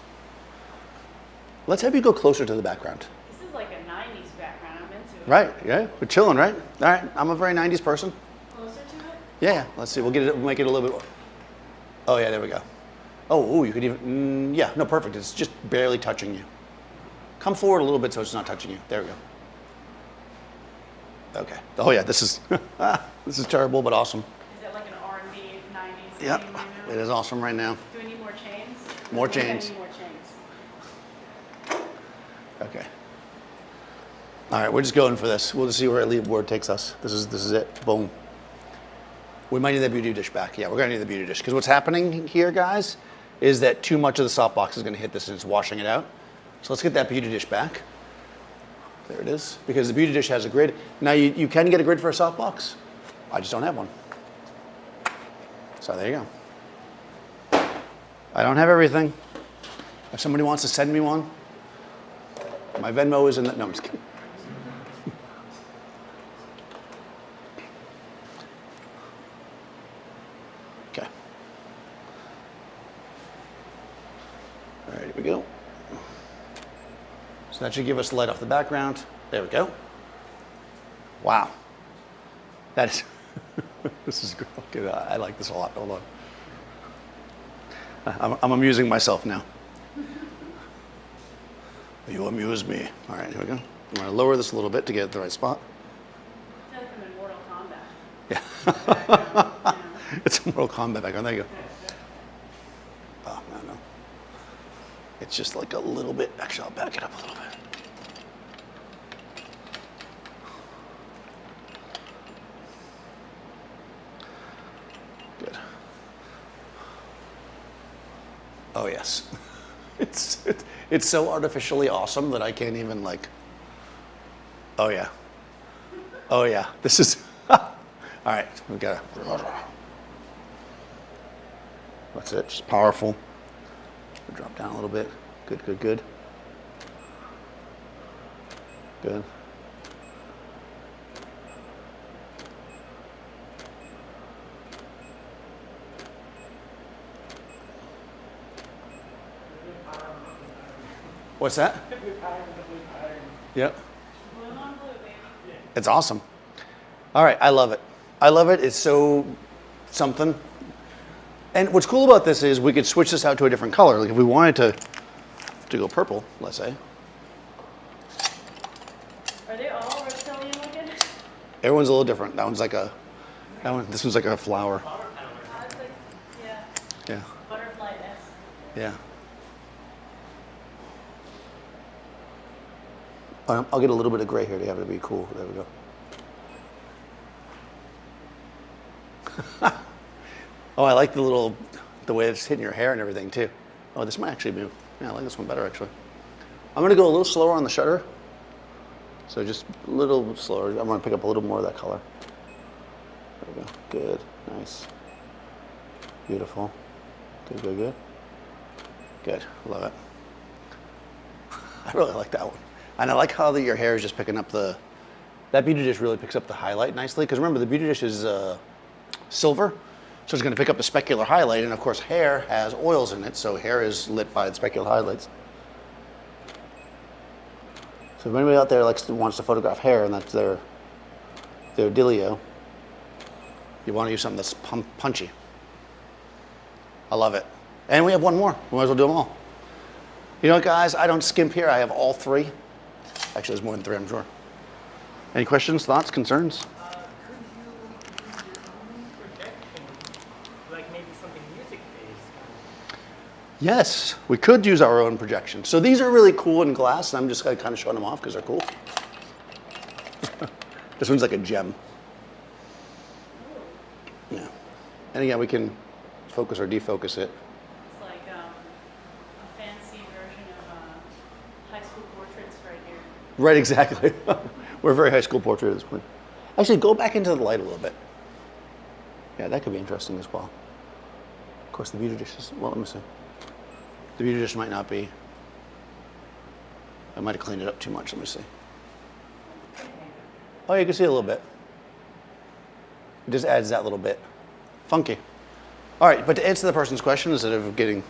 Let's have you go closer to the background. This is like a 90s background. I'm into it. Right. Yeah. We're chilling, right? All right. I'm a very 90s person. Closer to it? Yeah. Let's see. We'll get it. We'll make it a little bit. Oh yeah. There we go. Oh, ooh, you could even. Yeah. No. Perfect. It's just barely touching you. Come forward a little bit so it's not touching you. There we go. Okay. Oh yeah. This is. This is terrible, but awesome. Is it like an R&B 90s Yep. theme right now? It is awesome right now. Do we need more chains? More I think I chains. need more chains. Okay. All right, we're just going for this. We'll just see where our lead board takes us. This is it. Boom. We might need that beauty dish back. Yeah, we're gonna need the beauty dish, because what's happening here, guys, is that too much of the softbox is gonna hit this and it's washing it out. So let's get that beauty dish back. There it is, because the beauty dish has a grid. Now you can get a grid for a softbox. I just don't have one. So there you go. I don't have everything. If somebody wants to send me one, my Venmo is in the, no, I'm just kidding. Okay. All right, here we go. So that should give us light off the background. There we go. Wow. That is, this is good. I like this a lot. Hold on. I'm amusing myself now. You amuse me. All right, here we go. I'm going to lower this a little bit to get it the right spot. I feel like I'm in Mortal Kombat. Yeah. It's a Mortal Kombat background. There you go. Oh, no. It's just like a little bit. Actually, I'll back it up a little bit. Good. Oh, yes. It's so artificially awesome that I can't even like, oh yeah. Oh yeah, this is, all right, we gotta. That's it, just powerful. Drop down a little bit. Good, good, good. Good. What's that? Yep. Blue on blue, baby. It's awesome. All right, I love it. I love it. It's so something. And what's cool about this is we could switch this out to a different color. Like if we wanted to go purple, let's say. Are they all reptilian looking? Everyone's a little different. That one's like a, this one's like a flower. It's like, yeah, Yeah, butterfly-esque. yeah. I'll get a little bit of gray here to have it be cool. There we go. Oh, I like the way it's hitting your hair and everything too. Oh, this might actually be, yeah, I like this one better actually. I'm gonna go a little slower on the shutter. So just a little slower. I'm gonna pick up a little more of that color. There we go, good, nice. Beautiful, good, good, good. Good, love it. I really like that one. And I like how your hair is just picking up that beauty dish really picks up the highlight nicely. Because remember, the beauty dish is silver, so it's going to pick up the specular highlight. And of course, hair has oils in it, so hair is lit by the specular highlights. So if anybody out there wants to photograph hair and that's their dealio, you want to use something that's punchy. I love it. And we have one more. We might as well do them all. You know what, guys? I don't skimp here. I have all three. Actually, there's more than three, I'm sure. Any questions, thoughts, concerns? Could you use your own projection, like maybe something music-based? Yes, we could use our own projection. So these are really cool in glass, and I'm just kind of showing them off because they're cool. This one's like a gem. Yeah. And again, we can focus or defocus it. It's like a fancy version of high school portraits right here. Right, exactly. We're a very high school portrait at this point. Actually, go back into the light a little bit. Yeah, that could be interesting as well. Of course, the beauty dish is, well, let me see. The beauty dish might not be, I might have cleaned it up too much, let me see. Oh, you can see a little bit. It just adds that little bit. Funky. All right, but to answer the person's question, instead of getting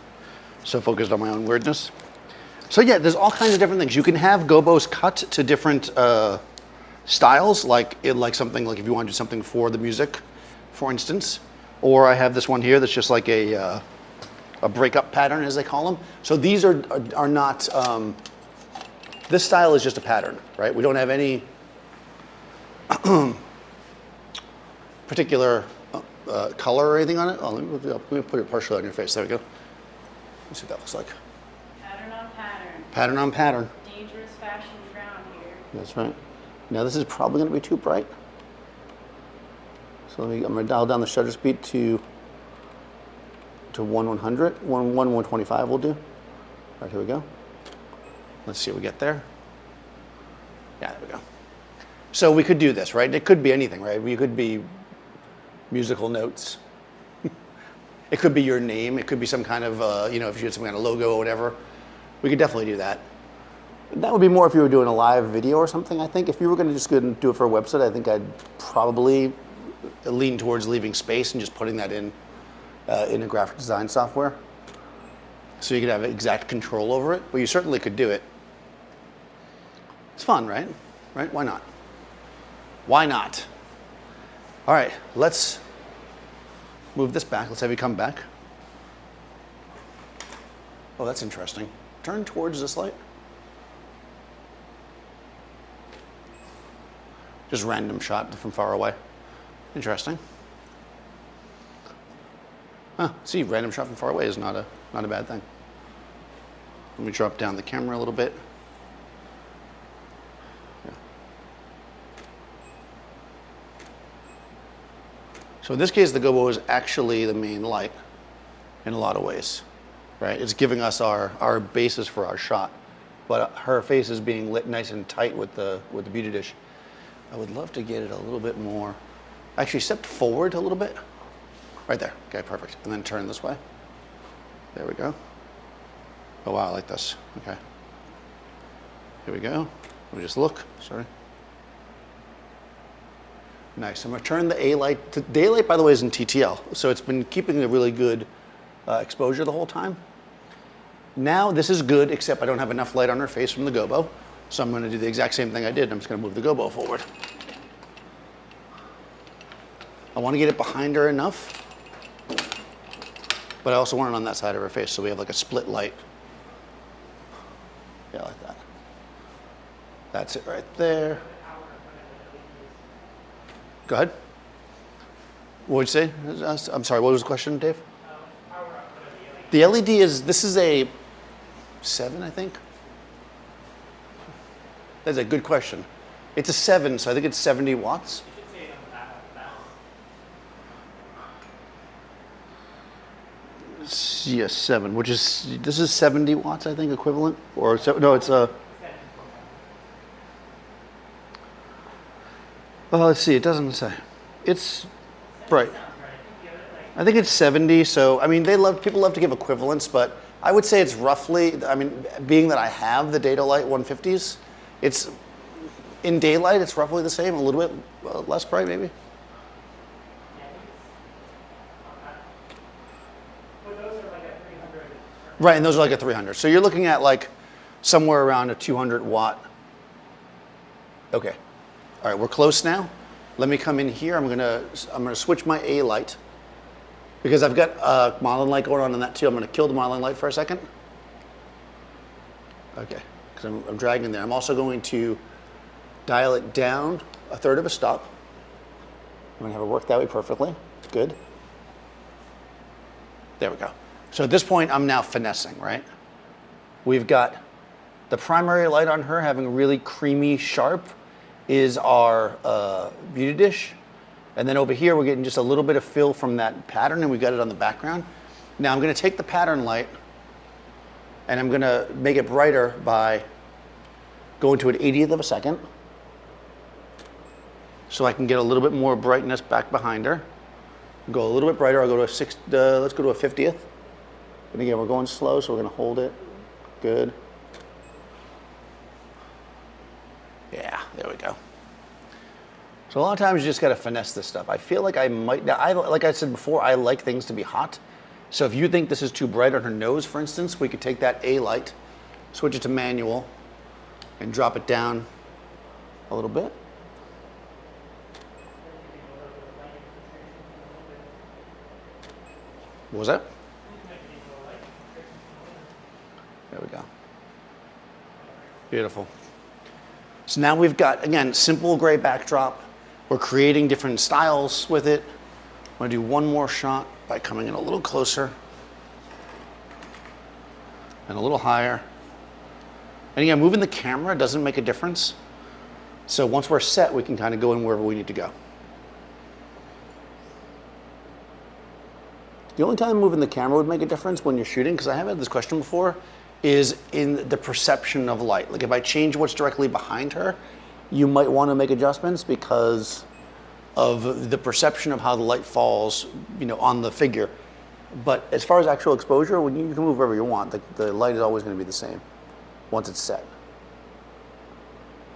so focused on my own weirdness. So yeah, there's all kinds of different things. You can have gobos cut to different styles, like something like if you want to do something for the music, for instance. Or I have this one here that's just like a breakup pattern, as they call them. So these are not, this style is just a pattern, right? We don't have any particular color or anything on it. Oh, let me put it partially on your face. There we go. Let's see what that looks like. Pattern on pattern. Pattern on pattern. Dangerous fashion drown here. That's right. Now this is probably going to be too bright. So I'm going to dial down the shutter speed to 1/100. 1/125 will do. All right, here we go. Let's see what we get there. Yeah, there we go. So we could do this, right? It could be anything, right? We could be musical notes. It could be your name. It could be some kind of, you know, if you had some kind of logo or whatever. We could definitely do that. That would be more if you were doing a live video or something, I think. If you were going to just go and do it for a website, I think I'd probably lean towards leaving space and just putting that in a graphic design software. So you could have exact control over it, but you certainly could do it. It's fun, right? Right? Why not? Why not? All right, let's move this back. Let's have you come back. Oh, that's interesting. Turn towards this light. Just random shot from far away. Interesting. Huh, see, random shot from far away is not a bad thing. Let me drop down the camera a little bit. Yeah. So in this case, the gobo is actually the main light in a lot of ways, right? It's giving us our basis for our shot, but her face is being lit nice and tight with the beauty dish. I would love to get it a little bit more. Actually, step forward a little bit. Right there. Okay, perfect. And then turn this way. There we go. Oh wow, I like this. Okay. Here we go. Let me just look. Sorry. Nice. I'm going to turn the A light. The A light, by the way, is in TTL, so it's been keeping a really good exposure the whole time. Now this is good, except I don't have enough light on her face from the gobo, so I'm going to do the exact same thing I did. I'm just going to move the gobo forward. I want to get it behind her enough, but I also want it on that side of her face, so we have like a split light. Yeah, like that. That's it right there. Go ahead. What would you say? I'm sorry, what was the question, Dave? The LED is, this is a 7, I think. That's a good question. It's a 7, so I think it's 70 watts. Yes, 7, which is, this is 70 watts, I think, equivalent. Or, no, it's a, let's see, it doesn't say. It's bright. I think it's 70, so, I mean, people love to give equivalents, but I would say it's roughly, I mean, being that I have the Data Light 150s, it's, in daylight, it's roughly the same, a little bit less bright, maybe. Right, and those are like a 300. So you're looking at like somewhere around a 200 watt. Okay. All right, we're close now. Let me come in here. I'm gonna switch my A light because I've got a modeling light going on that too. I'm gonna kill the modeling light for a second. Okay, because I'm dragging there. I'm also going to dial it down a third of a stop. I'm gonna have it work that way perfectly. Good. There we go. So at this point, I'm now finessing, right? We've got the primary light on her having really creamy sharp is our beauty dish. And then over here, we're getting just a little bit of fill from that pattern, and we got it on the background. Now I'm gonna take the pattern light, and I'm gonna make it brighter by going to an 80th of a second. So I can get a little bit more brightness back behind her. Go a little bit brighter, I'll go to let's go to a 50th. And again, we're going slow, so we're gonna hold it. Good. Yeah, there we go. So a lot of times you just gotta finesse this stuff. I feel like I might, like I said before, I like things to be hot. So if you think this is too bright on her nose, for instance, we could take that A light, switch it to manual, and drop it down a little bit. What was that? There we go. Beautiful. So now we've got, again, simple gray backdrop. We're creating different styles with it. I'm gonna do one more shot by coming in a little closer and a little higher. And again, moving the camera doesn't make a difference. So once we're set, we can kind of go in wherever we need to go. The only time moving the camera would make a difference when you're shooting, because I have had this question before, is in the perception of light. Like if I change what's directly behind her, you might want to make adjustments because of the perception of how the light falls, you know, on the figure. But as far as actual exposure, when you can move wherever you want, the light is always going to be the same once it's set.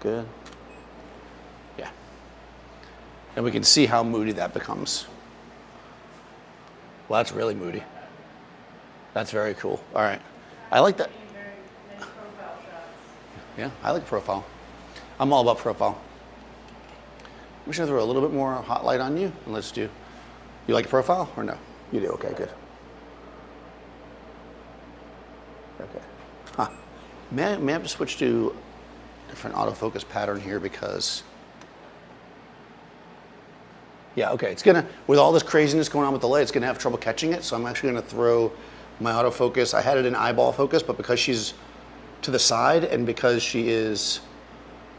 Good. Yeah. And we can see how moody that becomes. Well, that's really moody. That's very cool. All right. I like that. Yeah, I like profile. I'm all about profile. I'm just gonna throw a little bit more hot light on you, and let's do. You like profile or no? You do. Okay, good. Okay. Huh. May I have to switch to a different autofocus pattern here because. Yeah, okay, it's gonna, with all this craziness going on with the light, it's gonna have trouble catching it, so I'm actually gonna throw my autofocus. I had it in eyeball focus, but because she's to the side and because she is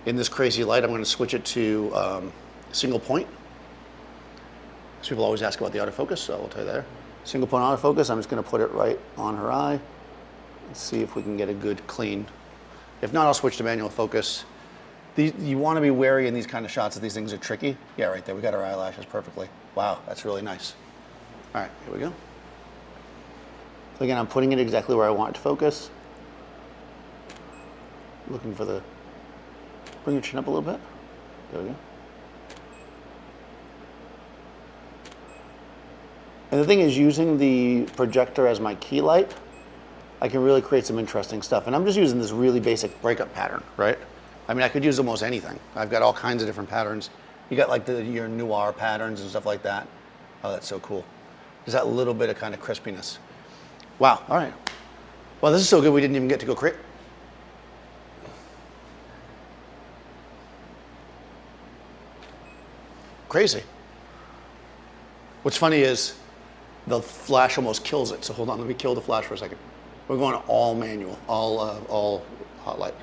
in this crazy light, I'm gonna switch it to single point. So people always ask about the autofocus, so I'll tell you there. Single point autofocus, I'm just gonna put it right on her eye. Let's see if we can get a good clean. If not, I'll switch to manual focus. You want to be wary in these kind of shots that these things are tricky. Yeah, right there, we got our eyelashes perfectly. Wow, that's really nice. All right, here we go. So again, I'm putting it exactly where I want it to focus. Looking for the, bring your chin up a little bit. There we go. And the thing is, using the projector as my key light, I can really create some interesting stuff. And I'm just using this really basic breakup pattern, right? I mean, I could use almost anything. I've got all kinds of different patterns. You got like your noir patterns and stuff like that. Oh, that's so cool. There's that little bit of kind of crispiness. Wow, all right. Well, this is so good we didn't even get to go create. Crazy. What's funny is the flash almost kills it. So hold on, let me kill the flash for a second. We're going all manual, all hot light.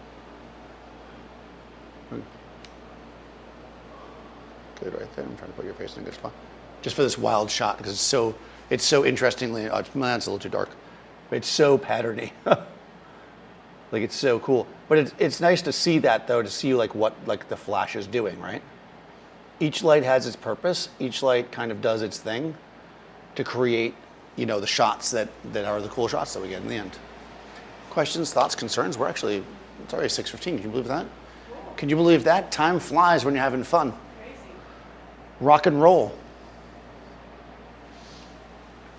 Good right there. I'm trying to put your face in a good spot. Just for this wild shot, because it's so interestingly, oh, it's a little too dark, but it's so patterny. Like it's so cool. But it's nice to see that though, to see like what like the flash is doing, right? Each light has its purpose. Each light kind of does its thing to create, you know, the shots that are the cool shots that we get in the end. Questions, thoughts, concerns? We're actually, it's already 6:15. Can you believe that? Can you believe that? Time flies when you're having fun. Crazy. Rock and roll.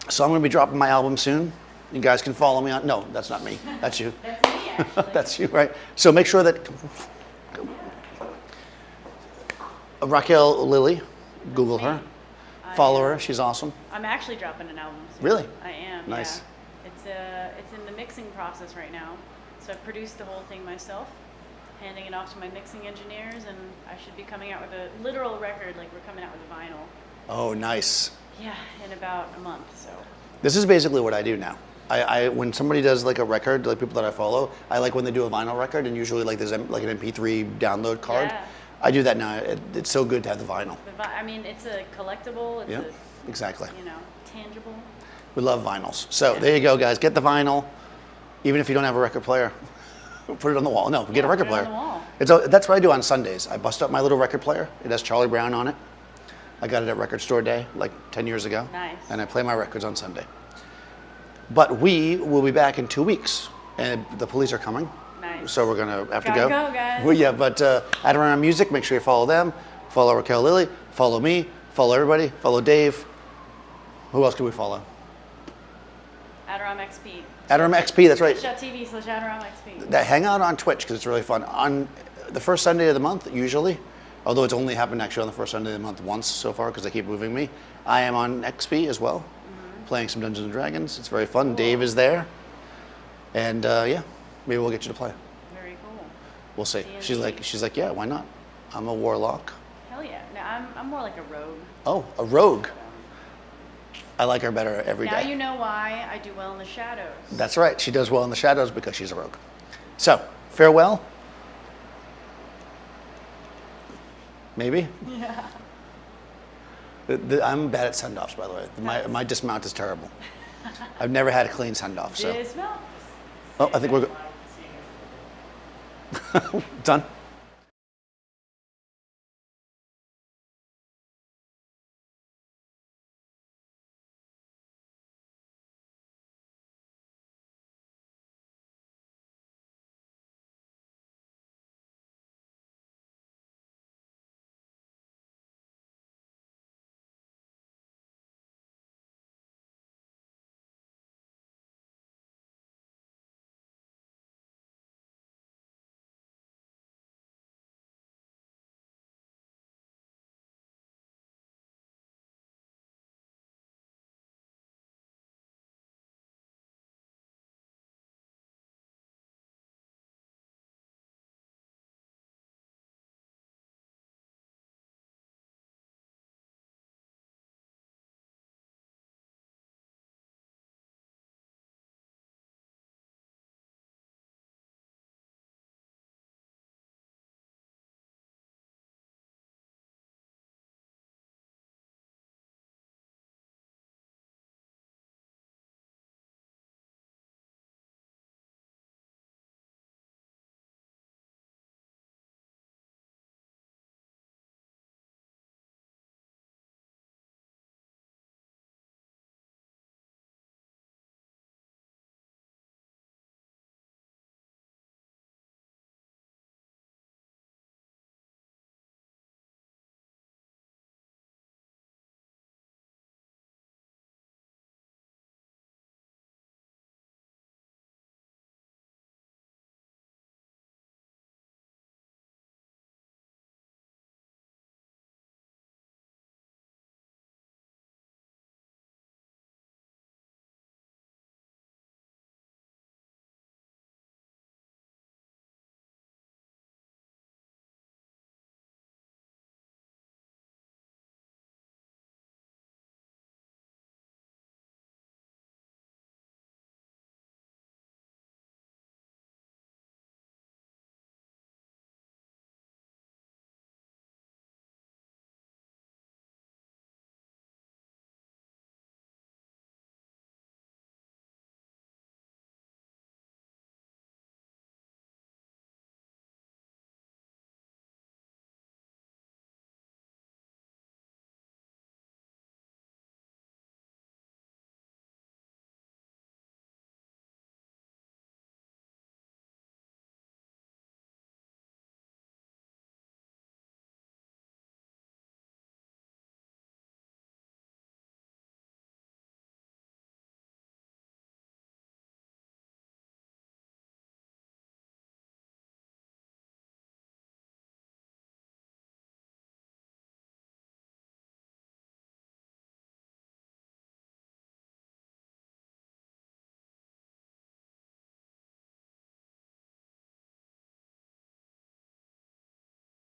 So I'm going to be dropping my album soon. You guys can follow me on, no, that's not me. That's you. That's me, actually. That's you, right? So make sure that Raquel Lilly, Google her, follow her. She's awesome. I'm actually dropping an album soon. Really? I am. Nice. Yeah. It's in the mixing process right now. So I've produced the whole thing myself, handing it off to my mixing engineers, and I should be coming out with a literal record, like we're coming out with a vinyl. Oh, nice. Yeah, in about a month. So. This is basically what I do now. When somebody does like a record, like people that I follow, I like when they do a vinyl record, and usually like there's like an MP3 download card. Yeah. I do that now. It's so good to have the vinyl. I mean, it's a collectible. It's Yeah, a, exactly. you know, tangible. We love vinyls. So there you go, guys. Get the vinyl, even if you don't have a record player. Put it on the wall. No, get a record put it player. on the wall. That's what I do on Sundays. I bust up my little record player. It has Charlie Brown on it. I got it at Record Store Day like 10 years ago. Nice. And I play my records on Sunday. But we will be back in 2 weeks, and the police are coming. Nice. So we're gonna have to Gotta go. go, guys. Well, yeah, but Adorama Music, make sure you follow them. Follow Raquel Lilly. Follow me. Follow everybody. Follow Dave. Who else can we follow? Adorama XP. Adorama XP, that's right. Twitch.tv/Adorama XP. Hang out on Twitch because it's really fun. On the first Sunday of the month, usually, although it's only happened actually on the first Sunday of the month once so far because they keep moving me, I am on XP as well, playing some Dungeons and Dragons. It's very fun. Cool. Dave is there. And yeah, maybe we'll get you to play. Very cool. We'll see. D&D. She's like, yeah, why not? I'm a warlock. Hell yeah. No, I'm more like a rogue. Oh, a rogue. I like her better every day. Now you know why I do well in the shadows. That's right. She does well in the shadows because she's a rogue. So, farewell. Maybe. Yeah. I'm bad at send-offs, by the way. My dismount is terrible. I've never had a clean send-off. So. Dismount. Oh, I think we're done.